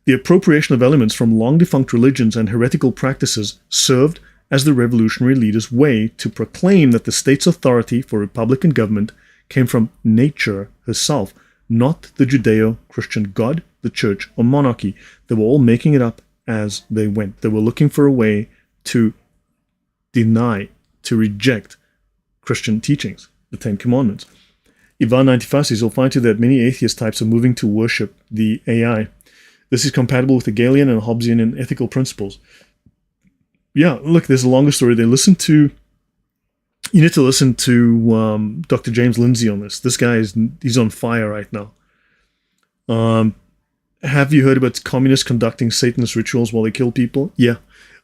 The appropriation of elements from long-defunct religions and heretical practices served as the revolutionary leaders' way to proclaim that the state's authority for republican government came from nature herself, not the Judeo-Christian God, the church, or monarchy. They were all making it up as they went. They were looking for a way to deny, to reject Christian teachings, the Ten Commandments. Ivan 95 says, you'll find too that many atheist types are moving to worship the AI. This is compatible with Hegelian and Hobbesian and ethical principles. Yeah, look, there's a longer story. You need to listen to Dr. James Lindsay on this. This guy he's on fire right now. Have you heard about communists conducting Satanist rituals while they kill people? Yeah.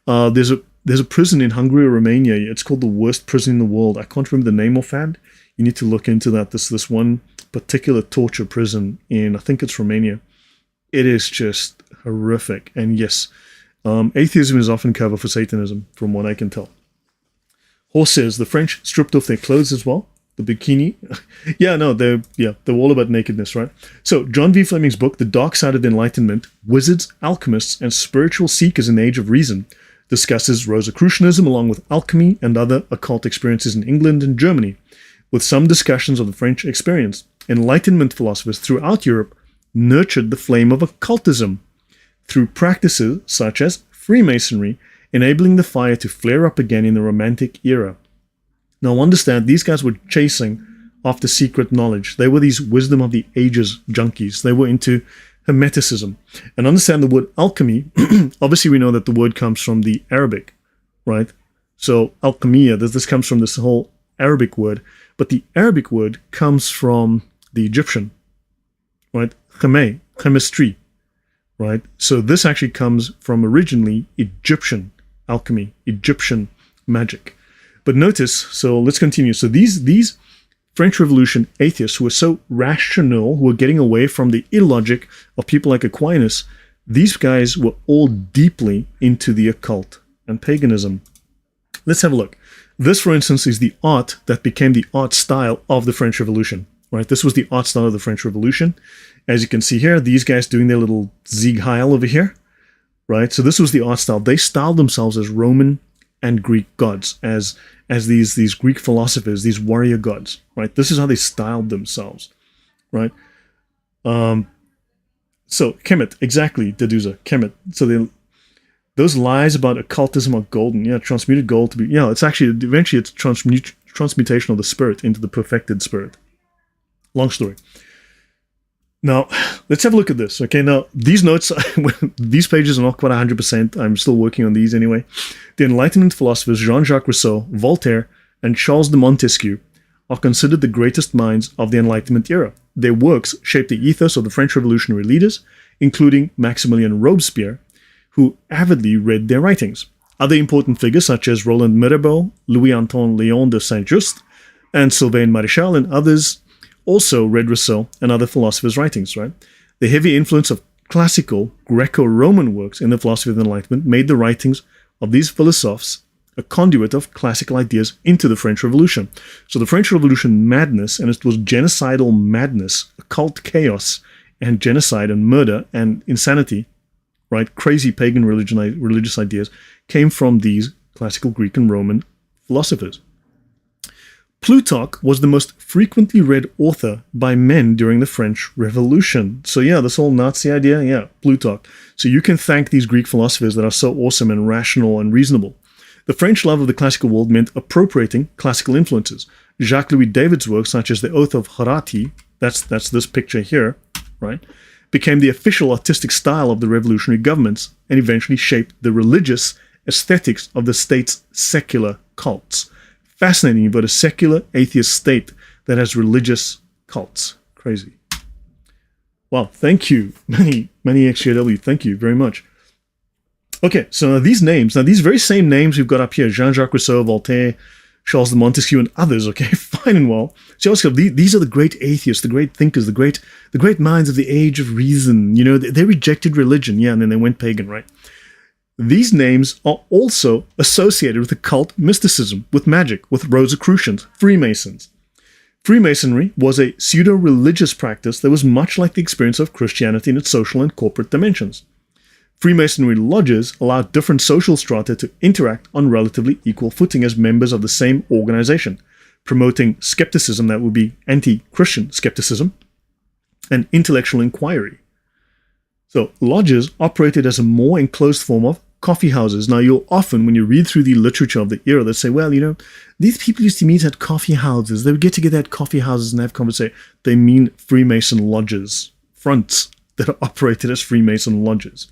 There's a prison in Hungary or Romania. It's called the worst prison in the world. I can't remember the name offhand. You need to look into that. This one particular torture prison in, I think it's Romania. It is just horrific. And yes, atheism is often cover for Satanism, from what I can tell. Horse says the French stripped off their clothes as well. The bikini. They're all about nakedness, right? So John V. Fleming's book, The Dark Side of the Enlightenment, Wizards, Alchemists, and Spiritual Seekers in the Age of Reason, discusses Rosicrucianism along with alchemy and other occult experiences in England and Germany, with some discussions of the French experience. Enlightenment philosophers throughout Europe nurtured the flame of occultism through practices such as Freemasonry, enabling the fire to flare up again in the Romantic era. Now understand, these guys were chasing after secret knowledge. They were these wisdom of the ages junkies. They were into Hermeticism. And understand the word alchemy, obviously we know that the word comes from the Arabic, right? So alchemia, this comes from this whole Arabic word, but the Arabic word comes from the Egyptian, right? Chemistry, right? So this actually comes from originally Egyptian alchemy, Egyptian magic. But notice, so let's continue. So these French Revolution atheists who were so rational, who were getting away from the illogic of people like Aquinas, these guys were all deeply into the occult and paganism. Let's have a look. This, for instance, is the art that became the art style of the French Revolution. Right, this was the art style of the French Revolution. As you can see here, these guys doing their little Sieg Heil over here. Right, so this was the art style. They styled themselves as Roman and Greek gods, as these Greek philosophers, these warrior gods. Right, this is how they styled themselves. Right, so Kemet, exactly, Deduza, Kemet. So Those lies about occultism are golden. Yeah, transmuted gold to be... Yeah, it's actually... Eventually, it's transmutation of the spirit into the perfected spirit. Long story. Now, let's have a look at this. Okay, now, these notes... these pages are not quite 100%. I'm still working on these anyway. The Enlightenment philosophers Jean-Jacques Rousseau, Voltaire, and Charles de Montesquieu are considered the greatest minds of the Enlightenment era. Their works shaped the ethos of the French revolutionary leaders, including Maximilien Robespierre, who avidly read their writings. Other important figures such as Roland Mirabeau, Louis-Antoine Léon de Saint-Just, and Sylvain Maréchal and others also read Rousseau and other philosophers' writings, right? The heavy influence of classical Greco-Roman works in the philosophy of the Enlightenment made the writings of these philosophers a conduit of classical ideas into the French Revolution. So the French Revolution madness, and it was genocidal madness, occult chaos, and genocide and murder and insanity, right? Crazy pagan religious ideas came from these classical Greek and Roman philosophers. Plutarch was the most frequently read author by men during the French Revolution. So yeah, this whole Nazi idea, yeah, Plutarch. So you can thank these Greek philosophers that are so awesome and rational and reasonable. The French love of the classical world meant appropriating classical influences. Jacques-Louis David's works, such as the Oath of Horatii, that's this picture here, right, became the official artistic style of the revolutionary governments and eventually shaped the religious aesthetics of the state's secular cults. Fascinating, you've got a secular atheist state that has religious cults. Crazy. Wow, thank you, many XJW, thank you very much. Okay, so these names, these very same names we've got up here, Jean-Jacques Rousseau, Voltaire, Charles de Montesquieu, and others, okay, fine and well. So these are the great atheists, the great thinkers, the great minds of the age of reason. You know, they rejected religion, yeah, and then they went pagan, right? These names are also associated with occult mysticism, with magic, with Rosicrucians, Freemasons. Freemasonry was a pseudo-religious practice that was much like the experience of Christianity in its social and corporate dimensions. Freemasonry lodges allowed different social strata to interact on relatively equal footing as members of the same organization, promoting skepticism that would be anti-Christian skepticism and intellectual inquiry. So lodges operated as a more enclosed form of coffee houses. Now, you'll often, when you read through the literature of the era, they'll say, well, you know, these people used to meet at coffee houses. They would get together at coffee houses and have conversation. They mean Freemason lodges, fronts that are operated as Freemason lodges.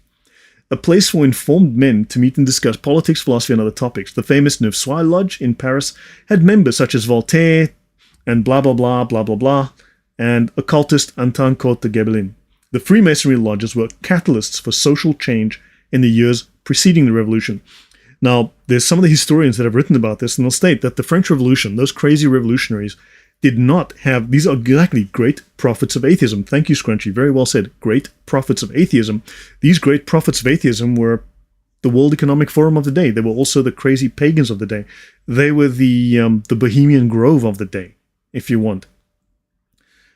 A place for informed men to meet and discuss politics, philosophy, and other topics. The famous Neuf Soir Lodge in Paris had members such as Voltaire and blah, blah, blah, blah, blah, blah, and occultist Antoine Côte de Gebelin. The Freemasonry lodges were catalysts for social change in the years preceding the Revolution. Now, there's some of the historians that have written about this, and they'll state that the French Revolution, those crazy revolutionaries, did not have, these are exactly great prophets of atheism. Thank you, Scrunchy. Very well said. Great prophets of atheism. These great prophets of atheism were the World Economic Forum of the day. They were also the crazy pagans of the day. They were the Bohemian Grove of the day, if you want.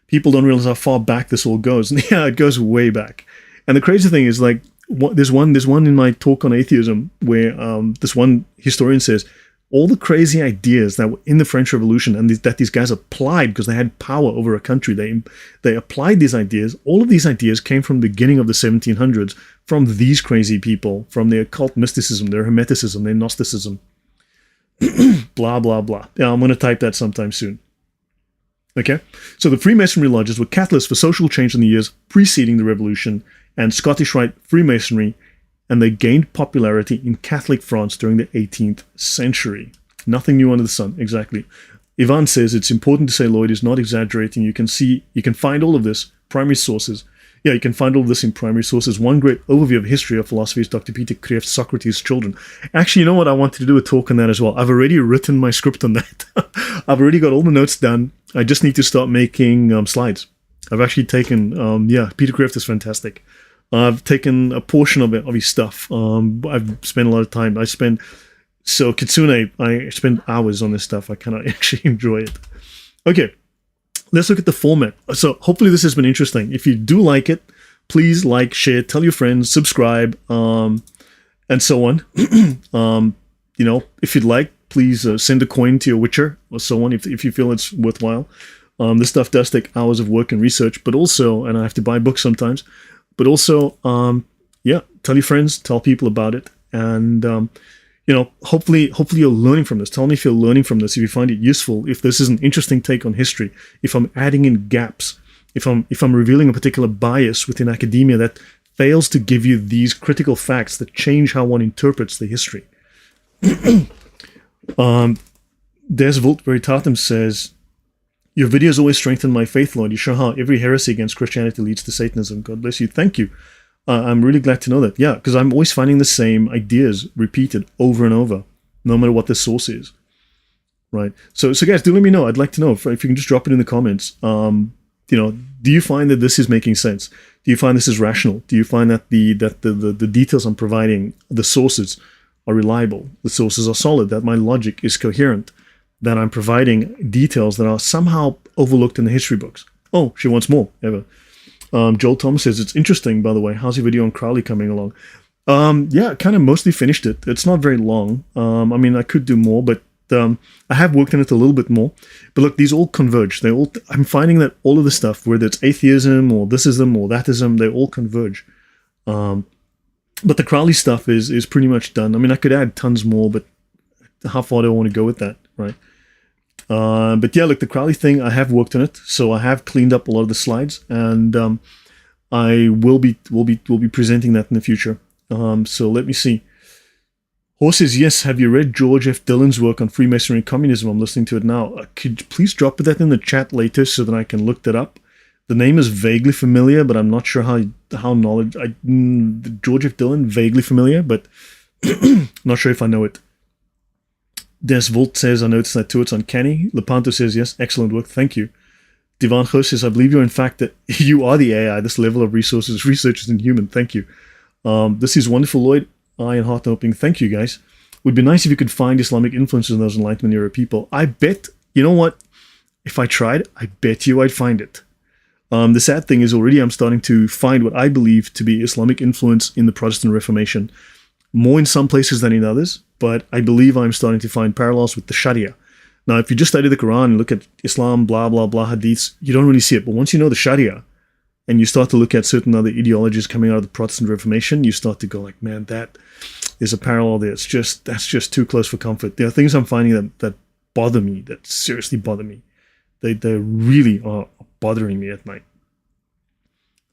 People don't realize how far back this all goes. Yeah, it goes way back. And the crazy thing is, like, there's one in my talk on atheism where this one historian says, all the crazy ideas that were in the French Revolution and that these guys applied because they had power over a country, they applied these ideas. All of these ideas came from the beginning of the 1700s, from these crazy people, from their occult mysticism, their hermeticism, their Gnosticism. Blah, blah, blah. Yeah, I'm going to type that sometime soon. Okay? So the Freemasonry lodges were catalysts for social change in the years preceding the Revolution and Scottish Rite Freemasonry, and they gained popularity in Catholic France during the 18th century. Nothing new under the sun, exactly. Ivan says it's important to say Lloyd is not exaggerating. You can find all of this, primary sources. Yeah, you can find all of this in primary sources. One great overview of history of philosophy is Dr. Peter Kreeft's Socrates' Children. Actually, you know what? I wanted to do a talk on that as well. I've already written my script on that. I've already got all the notes done. I just need to start making slides. I've actually taken, Peter Kreeft is fantastic. I've taken a portion of his stuff. I've spent a lot of time. Kitsune, I spend hours on this stuff. I cannot actually enjoy it. Okay, let's look at the format. So hopefully this has been interesting. If you do like it, please like, share, tell your friends, subscribe, and so on. If you'd like, please send a coin to your Witcher or so on if you feel it's worthwhile. This stuff does take hours of work and research, but also, and I have to buy books sometimes, but also, tell your friends, tell people about it. And hopefully you're learning from this. Tell me if you're learning from this, if you find it useful, if this is an interesting take on history, if I'm adding in gaps, if I'm revealing a particular bias within academia that fails to give you these critical facts that change how one interprets the history. Des Vult Veritatem says, your videos always strengthen my faith, Lord. You show how every heresy against Christianity leads to Satanism. God bless you. Thank you. I'm really glad to know that. Yeah, because I'm always finding the same ideas repeated over and over, no matter what the source is. Right. So guys, do let me know. I'd like to know if you can just drop it in the comments. Do you find that this is making sense? Do you find this is rational? Do you find that the details I'm providing, the sources are reliable, the sources are solid, that my logic is coherent, that I'm providing details that are somehow overlooked in the history books? Oh, she wants more, Eva. Joel Thomas says, it's interesting, by the way. How's your video on Crowley coming along? Yeah, kind of mostly finished it. It's not very long. I could do more, but I have worked on it a little bit more. But look, these all converge. I'm finding that all of the stuff, whether it's atheism or thisism or thatism, they all converge. But the Crowley stuff is pretty much done. I could add tons more, but how far do I want to go with that, right? But yeah, look, the Crowley thing, I have worked on it, so I have cleaned up a lot of the slides, and I will be presenting that in the future. So let me see. Horse says, yes, have you read George F. Dillon's work on Freemasonry and communism? I'm listening to it now. Could you please drop that in the chat later so that I can look that up? The name is vaguely familiar, but I'm not sure how knowledge... George F. Dillon, vaguely familiar, but not sure if I know it. Des Volt says, I noticed that too, it's uncanny. Lepanto says, yes, excellent work, thank you. Divan Kho says, I believe you're in fact that you are the AI, this level of resources, research is inhuman, thank you. This is wonderful, Lloyd. Eye and heart opening, thank you guys. Would be nice if you could find Islamic influences in those Enlightenment era people. I bet, you know what? If I tried, I bet you I'd find it. The sad thing is already I'm starting to find what I believe to be Islamic influence in the Protestant Reformation. More in some places than in others, but I believe I'm starting to find parallels with the Sharia. Now, if you just study the Quran and look at Islam, blah, blah, blah, hadiths, you don't really see it. But once you know the Sharia, and you start to look at certain other ideologies coming out of the Protestant Reformation, you start to go like, man, there's a parallel there. That's just too close for comfort. There are things I'm finding that bother me, that seriously bother me. They really are bothering me at night.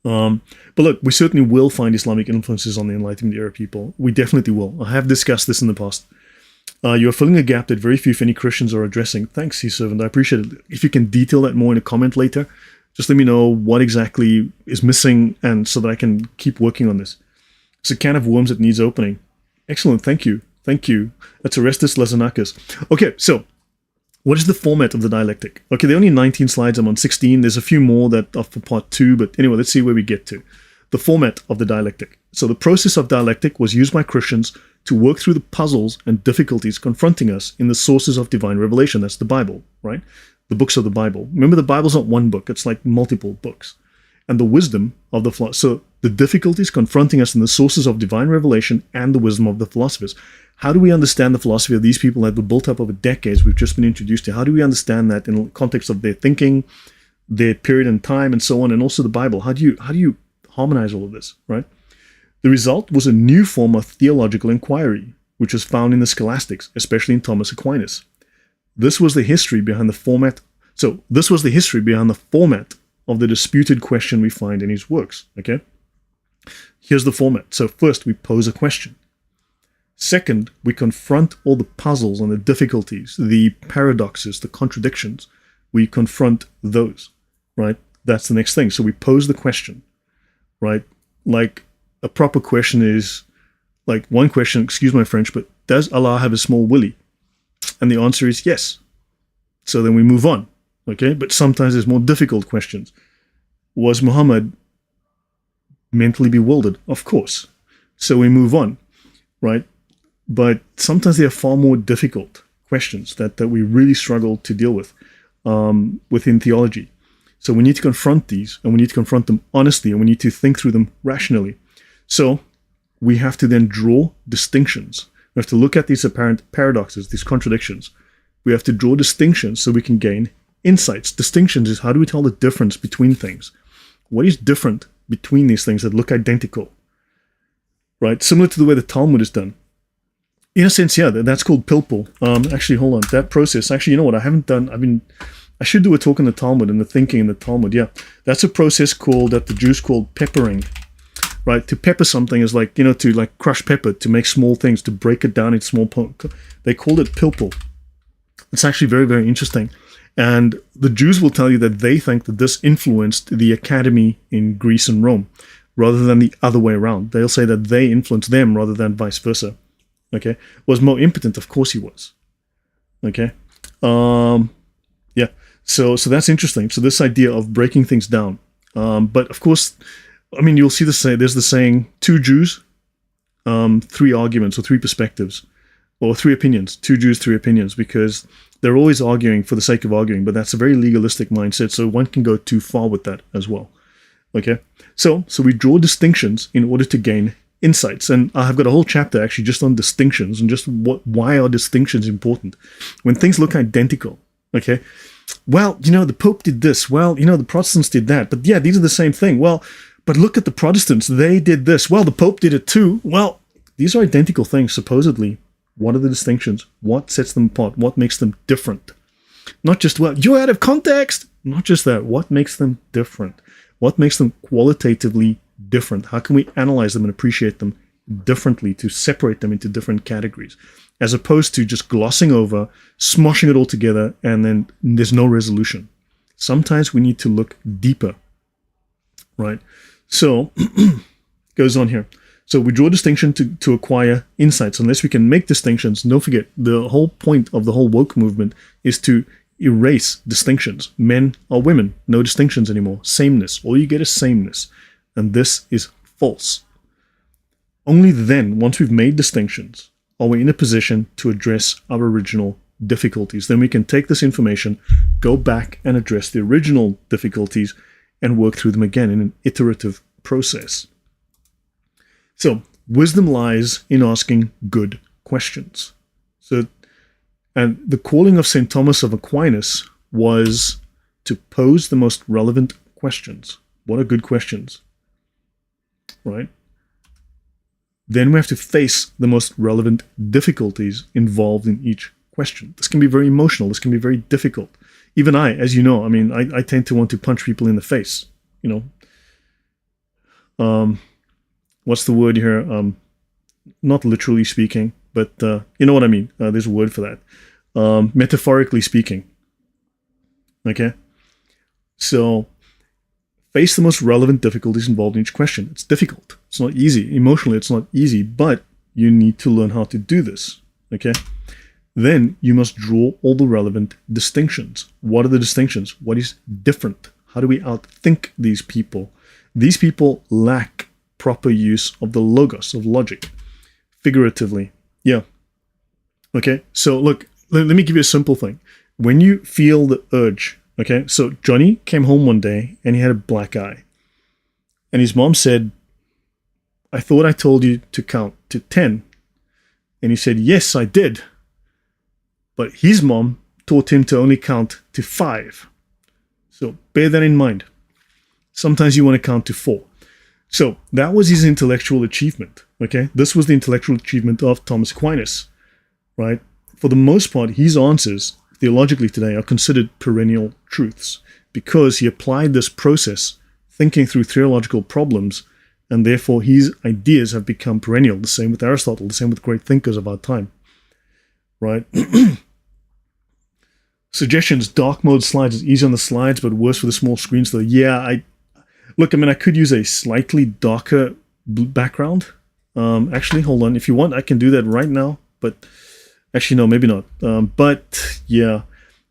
But look, we certainly will find Islamic influences on the Enlightenment era people. We definitely will. I have discussed this in the past. You are filling a gap that very few, if any, Christians are addressing. Thanks, Sea Servant. I appreciate it. If you can detail that more in a comment later, just let me know what exactly is missing, and so that I can keep working on this. It's a can of worms that needs opening. Excellent. Thank you. Thank you. That's Orestes Lazanakis. Okay, so what is the format of the dialectic? Okay, there are only 19 slides. I'm on 16. There's a few more that are for part 2, but anyway, let's see where we get to. The format of the dialectic. So the process of dialectic was used by Christians to work through the puzzles and difficulties confronting us in the sources of divine revelation. That's the Bible, right? The books of the Bible. Remember, the Bible's not one book. It's like multiple books. And the wisdom of the philosopher. So the difficulties confronting us in the sources of divine revelation and the wisdom of the philosophers. How do we understand the philosophy of these people that were built up over decades we've just been introduced to? How do we understand that in the context of their thinking, their period in time, and so on, and also the Bible? How do you harmonize all of this, right? The result was a new form of theological inquiry, which was found in the scholastics, especially in Thomas Aquinas. This was the history behind the format. So this was the history behind the format of the disputed question we find in his works, okay? Here's the format. So first, we pose a question. Second, we confront all the puzzles and the difficulties, the paradoxes, the contradictions. We confront those, right? That's the next thing. So we pose the question, right? Like a proper question is, like one question, excuse my French, but does Allah have a small willy? And the answer is yes. So then we move on, okay? But sometimes there's more difficult questions. Was Muhammad mentally bewildered? Of course. So we move on, right? But sometimes there are far more difficult questions that we really struggle to deal with within theology. So we need to confront these, and we need to confront them honestly, and we need to think through them rationally. So we have to then draw distinctions. We have to look at these apparent paradoxes, these contradictions. We have to draw distinctions so we can gain insights. Distinctions is how do we tell the difference between things? What is different between these things that look identical? Right? Similar to the way the Talmud is done. In a sense, yeah, that's called pilpul. Actually, hold on. That process, actually, you know what? I haven't done, I should do a talk in the Talmud and the thinking in the Talmud. Yeah, that's a process that the Jews called peppering, right? To pepper something is like, to like crush pepper, to make small things, to break it down into small parts. They called it pilpul. It's actually very, very interesting. And the Jews will tell you that they think that this influenced the academy in Greece and Rome, rather than the other way around. They'll say that they influenced them rather than vice versa. Okay? Was more impotent? Of course he was. Okay? Yeah. So that's interesting. So this idea of breaking things down. But of course, you'll see there's the saying, 2 Jews, 3 arguments, or 3 perspectives, or 3 opinions. 2 Jews, 3 opinions, because they're always arguing for the sake of arguing, but that's a very legalistic mindset, so one can go too far with that as well. Okay? So we draw distinctions in order to gain insights, and I've got a whole chapter actually just on distinctions and just why are distinctions important. When things look identical, okay? Well, the Pope did this. Well, the Protestants did that. But yeah, these are the same thing. Well, but look at the Protestants. They did this. Well, the Pope did it too. Well, these are identical things, supposedly. What are the distinctions? What sets them apart? What makes them different? Not just, well, you're out of context. Not just that. What makes them different? What makes them qualitatively different? How can we analyze them and appreciate them differently to separate them into different categories? As opposed to just glossing over, smoshing it all together, and then there's no resolution. Sometimes we need to look deeper, right? So, goes on here. So we draw distinction to acquire insights. Unless we can make distinctions, don't forget, the whole point of the whole woke movement is to erase distinctions. Men are women, no distinctions anymore. Sameness, all you get is sameness. And this is false. Only then, once we've made distinctions, are we in a position to address our original difficulties. Then we can take this information, go back and address the original difficulties, and work through them again in an iterative process. So, wisdom lies in asking good questions. And the calling of St. Thomas of Aquinas was to pose the most relevant questions. What are good questions? Right? Then we have to face the most relevant difficulties involved in each question. This can be very emotional. This can be very difficult. Even I, as you know, I tend to want to punch people in the face. What's the word here? Not literally speaking, but you know what I mean. There's a word for that. Metaphorically speaking. Okay? So, face the most relevant difficulties involved in each question. It's difficult. It's not easy. Emotionally, it's not easy, but you need to learn how to do this. Okay? Then you must draw all the relevant distinctions. What are the distinctions? What is different? How do we outthink these people? These people lack proper use of the logos, of logic, figuratively. Yeah. Okay, so look, let me give you a simple thing. When you feel the urge, okay, so Johnny came home one day and he had a black eye. And his mom said, I thought I told you to count to 10. And he said, yes, I did. But his mom taught him to only count to 5. So bear that in mind. Sometimes you want to count to 4. So that was his intellectual achievement. Okay, this was the intellectual achievement of Thomas Aquinas, right? For the most part, his answers theologically today are considered perennial truths because he applied this process, thinking through theological problems, and therefore his ideas have become perennial. The same with Aristotle, the same with great thinkers of our time, right? Suggestions, dark mode slides is easy on the slides, but worse for the small screens. So yeah, I could use a slightly darker background. Actually, hold on. If you want, I can do that right now. But actually, no, maybe not. But yeah,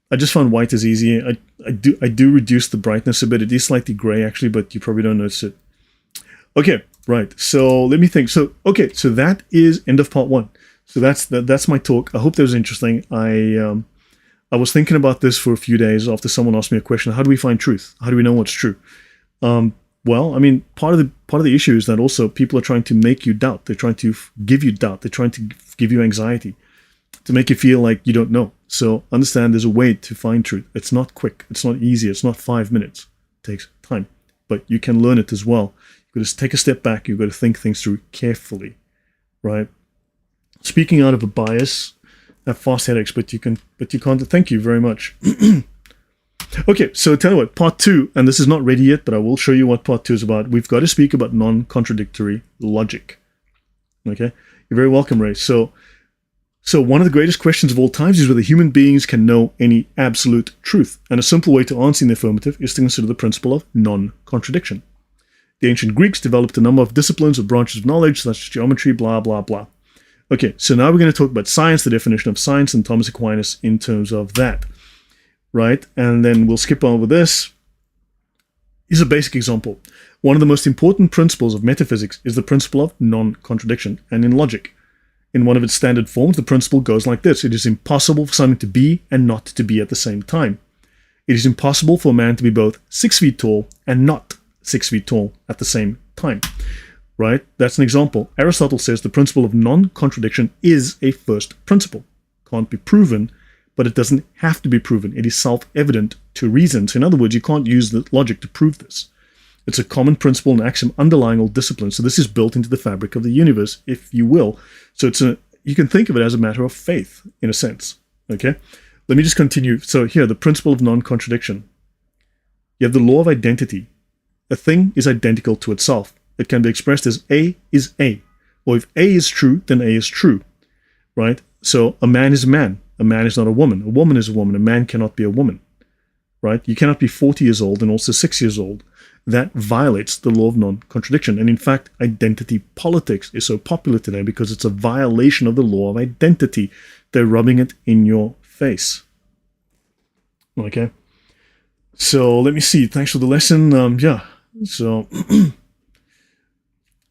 I just found white is easy. I do reduce the brightness a bit. It is slightly gray actually, but you probably don't notice it. Okay, right. So let me think. So that is end of part 1. So that's my talk. I hope that was interesting. I was thinking about this for a few days after someone asked me a question. How do we find truth? How do we know what's true? Well, part of the issue is that also people are trying to make you doubt. They're trying to give you doubt. They're trying to give you anxiety to make you feel like you don't know. So understand there's a way to find truth. It's not quick. It's not easy. It's not 5 minutes. It takes time. But you can learn it as well. You've got to take a step back. You've got to think things through carefully, right? speaking out of a bias. I have fast headaches, but you can't. Thank you very much. Okay, so tell you what, part 2, and this is not ready yet, but I will show you what part 2 is about. We've got to speak about non-contradictory logic. Okay, you're very welcome, Ray. So one of the greatest questions of all times is whether human beings can know any absolute truth. And a simple way to answer in the affirmative is to consider the principle of non-contradiction. The ancient Greeks developed a number of disciplines or branches of knowledge, such as geometry, blah, blah, blah. Okay, so now we're going to talk about science, the definition of science, and Thomas Aquinas in terms of that. Right? And then we'll skip over this. Here's a basic example. One of the most important principles of metaphysics is the principle of non-contradiction. And in logic, in one of its standard forms, the principle goes like this. It is impossible for something to be and not to be at the same time. It is impossible for a man to be both 6 feet tall and not 6 feet tall at the same time. Right? That's an example. Aristotle says the principle of non-contradiction is a first principle. Can't be proven, but it doesn't have to be proven. It is self-evident to reason. So in other words, you can't use the logic to prove this. It's a common principle and axiom underlying all disciplines. So this is built into the fabric of the universe, if you will. So you can think of it as a matter of faith, in a sense. Okay? Let me just continue. So here, the principle of non-contradiction. You have the law of identity. A thing is identical to itself. It can be expressed as A is A. Or if A is true, then A is true. Right? So a man is a man. A man is not a woman. A woman is a woman. A man cannot be a woman. Right? You cannot be 40 years old and also 6 years old. That violates the law of non-contradiction. And in fact, identity politics is so popular today because it's a violation of the law of identity. They're rubbing it in your face. Okay? So let me see. Thanks for the lesson. Yeah. So,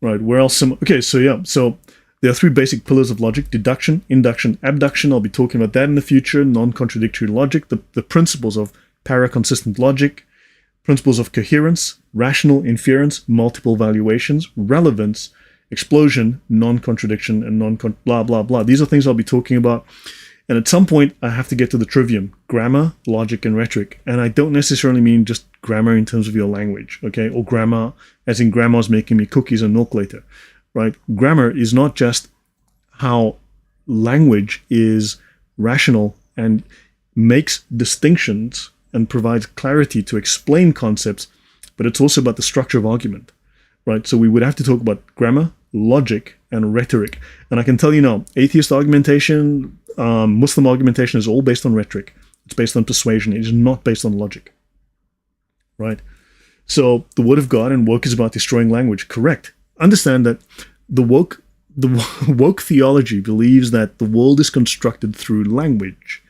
right. Where else? Okay. So yeah. So there are 3 basic pillars of logic: deduction, induction, abduction. I'll be talking about that in the future. Non-contradictory logic, the principles of paraconsistent logic, principles of coherence, rational inference, multiple valuations, relevance, explosion, non-contradiction, and blah, blah, blah. These are things I'll be talking about. And at some point, I have to get to the trivium: grammar, logic, and rhetoric. And I don't necessarily mean just grammar in terms of your language, okay? Or grammar as in grandma's making me cookies and milk later. Right? Grammar is not just how language is rational and makes distinctions and provides clarity to explain concepts, but it's also about the structure of argument. Right? So we would have to talk about grammar, logic, and rhetoric. And I can tell you now, atheist argumentation, Muslim argumentation is all based on rhetoric. It's based on persuasion. It is not based on logic. Right? So the word of God and work is about destroying language. Correct. Understand that the woke theology believes that the world is constructed through language,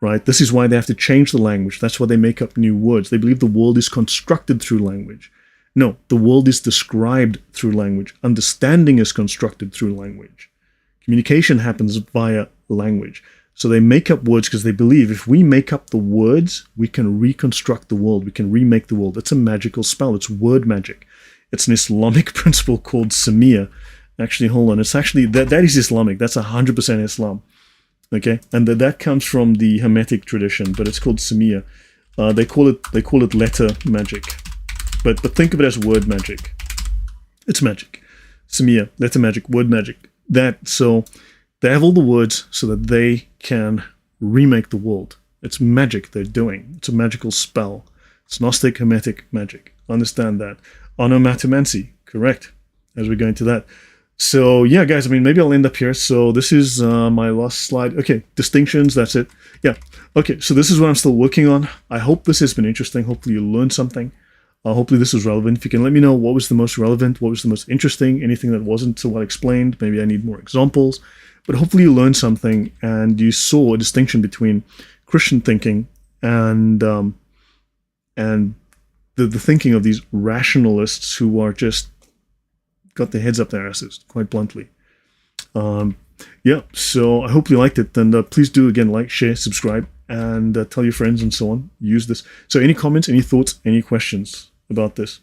right? This is why they have to change the language. That's why they make up new words. They believe the world is constructed through language. No, the world is described through language. Understanding is constructed through language. Communication happens via language. So they make up words because they believe if we make up the words, we can reconstruct the world. We can remake the world. It's a magical spell. It's word magic. It's an Islamic principle called Samir. Actually, hold on. It's actually, that is Islamic. That's 100% Islam. Okay? And that comes from the Hermetic tradition, but it's called Samir. They call it letter magic. But think of it as word magic. It's magic. Samir, letter magic, word magic. So they have all the words so that they can remake the world. It's magic they're doing. It's a magical spell. It's Gnostic Hermetic magic. Understand that. Onomatomancy, correct, as we go into that. So yeah, guys, I mean, maybe I'll end up here. So this is my last slide. Okay, distinctions, that's it. Yeah, okay, so this is what I'm still working on. I hope this has been interesting. Hopefully you learned something. Hopefully this was relevant. If you can let me know what was the most relevant, what was the most interesting, anything that wasn't so well explained, maybe I need more examples. But hopefully you learned something and you saw a distinction between Christian thinking and the thinking of these rationalists who are just got their heads up their asses, quite bluntly. Yeah, so I hope you liked it. And please do, again, like, share, subscribe, and tell your friends and so on. Use this. So any comments, any thoughts, any questions about this?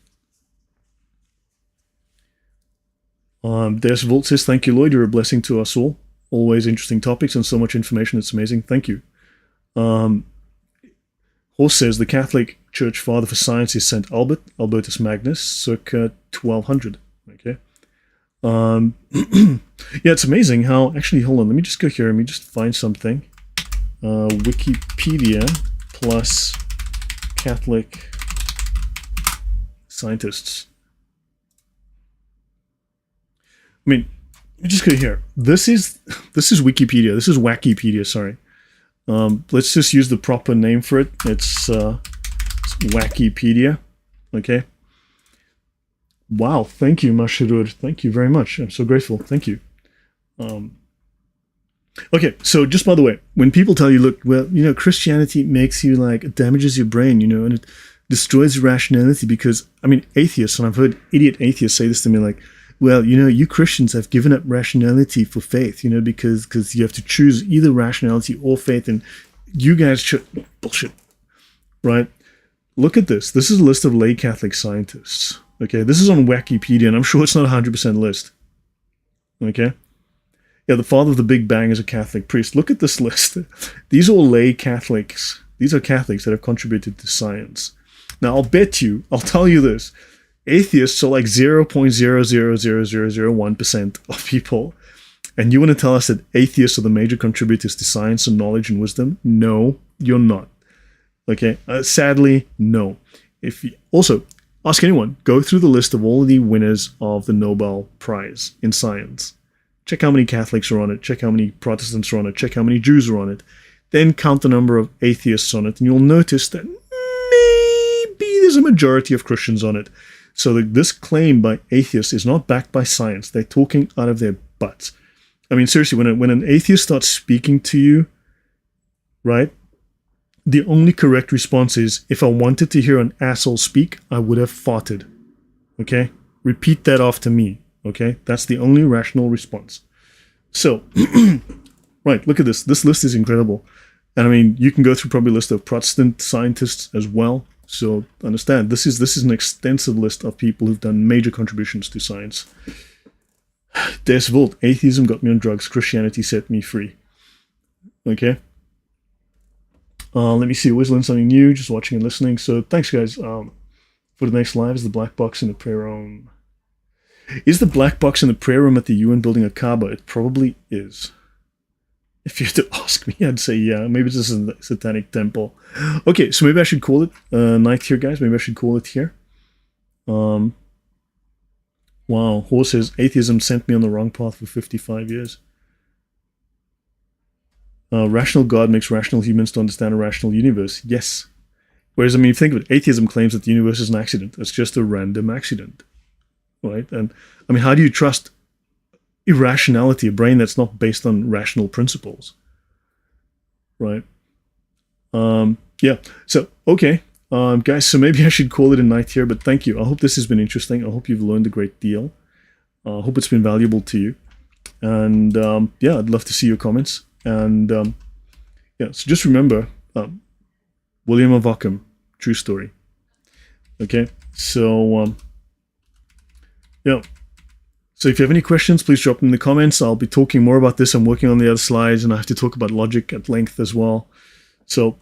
There's Volt says, thank you, Lloyd. You're a blessing to us all. Always interesting topics and so much information. It's amazing. Thank you. Horse says, the Catholic Church father for science is St. Albertus Magnus, circa 1200. Okay. Yeah, it's amazing how, actually, hold on, let me just go here, let me just find something. Wikipedia plus Catholic scientists. I mean, let me just go here. This is Wikipedia. This is Wakipedia, sorry. Let's just use the proper name for it. It's Wakipedia. Okay. Wow, thank you, Mashirur. Thank you very much. I'm so grateful. Thank you. Okay, so just by the way, when people tell you, look, well, you know, Christianity makes you like, it damages your brain, you know, and it destroys your rationality because, I mean, atheists, and I've heard idiot atheists say this to me, like, well, you know, you Christians have given up rationality for faith, you know, because you have to choose either rationality or faith, and you guys should, bullshit, right? Look at this. This is a list of lay Catholic scientists. Okay, this is on Wikipedia, and I'm sure it's not a 100% list. Okay? Yeah, the father of the Big Bang is a Catholic priest. Look at this list. These are all lay Catholics. These are Catholics that have contributed to science. Now, I'll tell you this. Atheists are like 0.0000001% of people. And you want to tell us that atheists are the major contributors to science and knowledge and wisdom? No, you're not. Okay? Sadly, no. Also, ask anyone. Go through the list of all the winners of the Nobel Prize in science. Check how many Catholics are on it. Check how many Protestants are on it. Check how many Jews are on it. Then count the number of atheists on it, and you'll notice that maybe there's a majority of Christians on it. So this claim by atheists is not backed by science. They're talking out of their butts. I mean, seriously, when an atheist starts speaking to you, right, the only correct response is, if I wanted to hear an asshole speak, I would have farted. Okay? Repeat that after me. Okay? That's the only rational response. So, right, look at this. This list is incredible. And I mean, you can go through probably a list of Protestant scientists as well. So, understand, this is an extensive list of people who've done major contributions to science. Des Volt, atheism got me on drugs. Christianity set me free. Okay? Let me see. Always learn something new. Just watching and listening. So thanks, guys. For the next live is the black box in the prayer room. Is the black box in the prayer room at the UN building a Kaaba? It probably is. If you had to ask me, I'd say yeah. Maybe this is a satanic temple. Okay, so maybe I should call it night here, guys. Maybe I should call it here. Wow. Horse says, atheism sent me on the wrong path for 55 years. Rational God makes rational humans to understand a rational universe. Yes. Whereas, I mean, if you think of it, atheism claims that the universe is an accident. It's just a random accident. Right? And, I mean, how do you trust irrationality, a brain that's not based on rational principles? Right? Yeah. So, okay. Guys, so maybe I should call it a night here, but thank you. I hope this has been interesting. I hope you've learned a great deal. I hope it's been valuable to you. And, yeah, I'd love to see your comments. And, yeah, so just remember, William of Ockham, true story. Okay, so, yeah. So if you have any questions, please drop them in the comments. I'll be talking more about this. I'm working on the other slides, and I have to talk about logic at length as well. So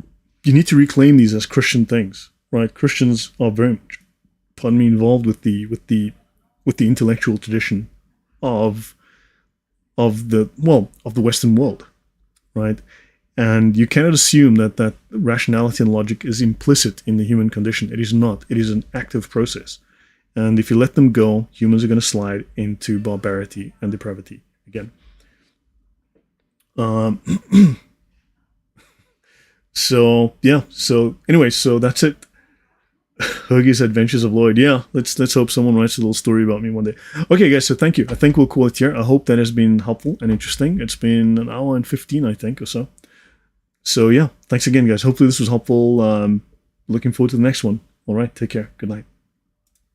you need to reclaim these as Christian things, right? Christians are very much, pardon me, involved with the intellectual tradition of the Western world. Right? And you cannot assume that rationality and logic is implicit in the human condition. It is not. It is an active process. And if you let them go, humans are going to slide into barbarity and depravity again. So, yeah. So, anyway, so that's it. Huggy's Adventures of Lloyd. Yeah, let's hope someone writes a little story about me one day. Okay, guys, so thank you. I think we'll call it here. I hope that has been helpful and interesting. It's been an hour and 15, I think, or so. So, yeah, thanks again, guys. Hopefully this was helpful. Looking forward to the next one. All right, take care. Good night.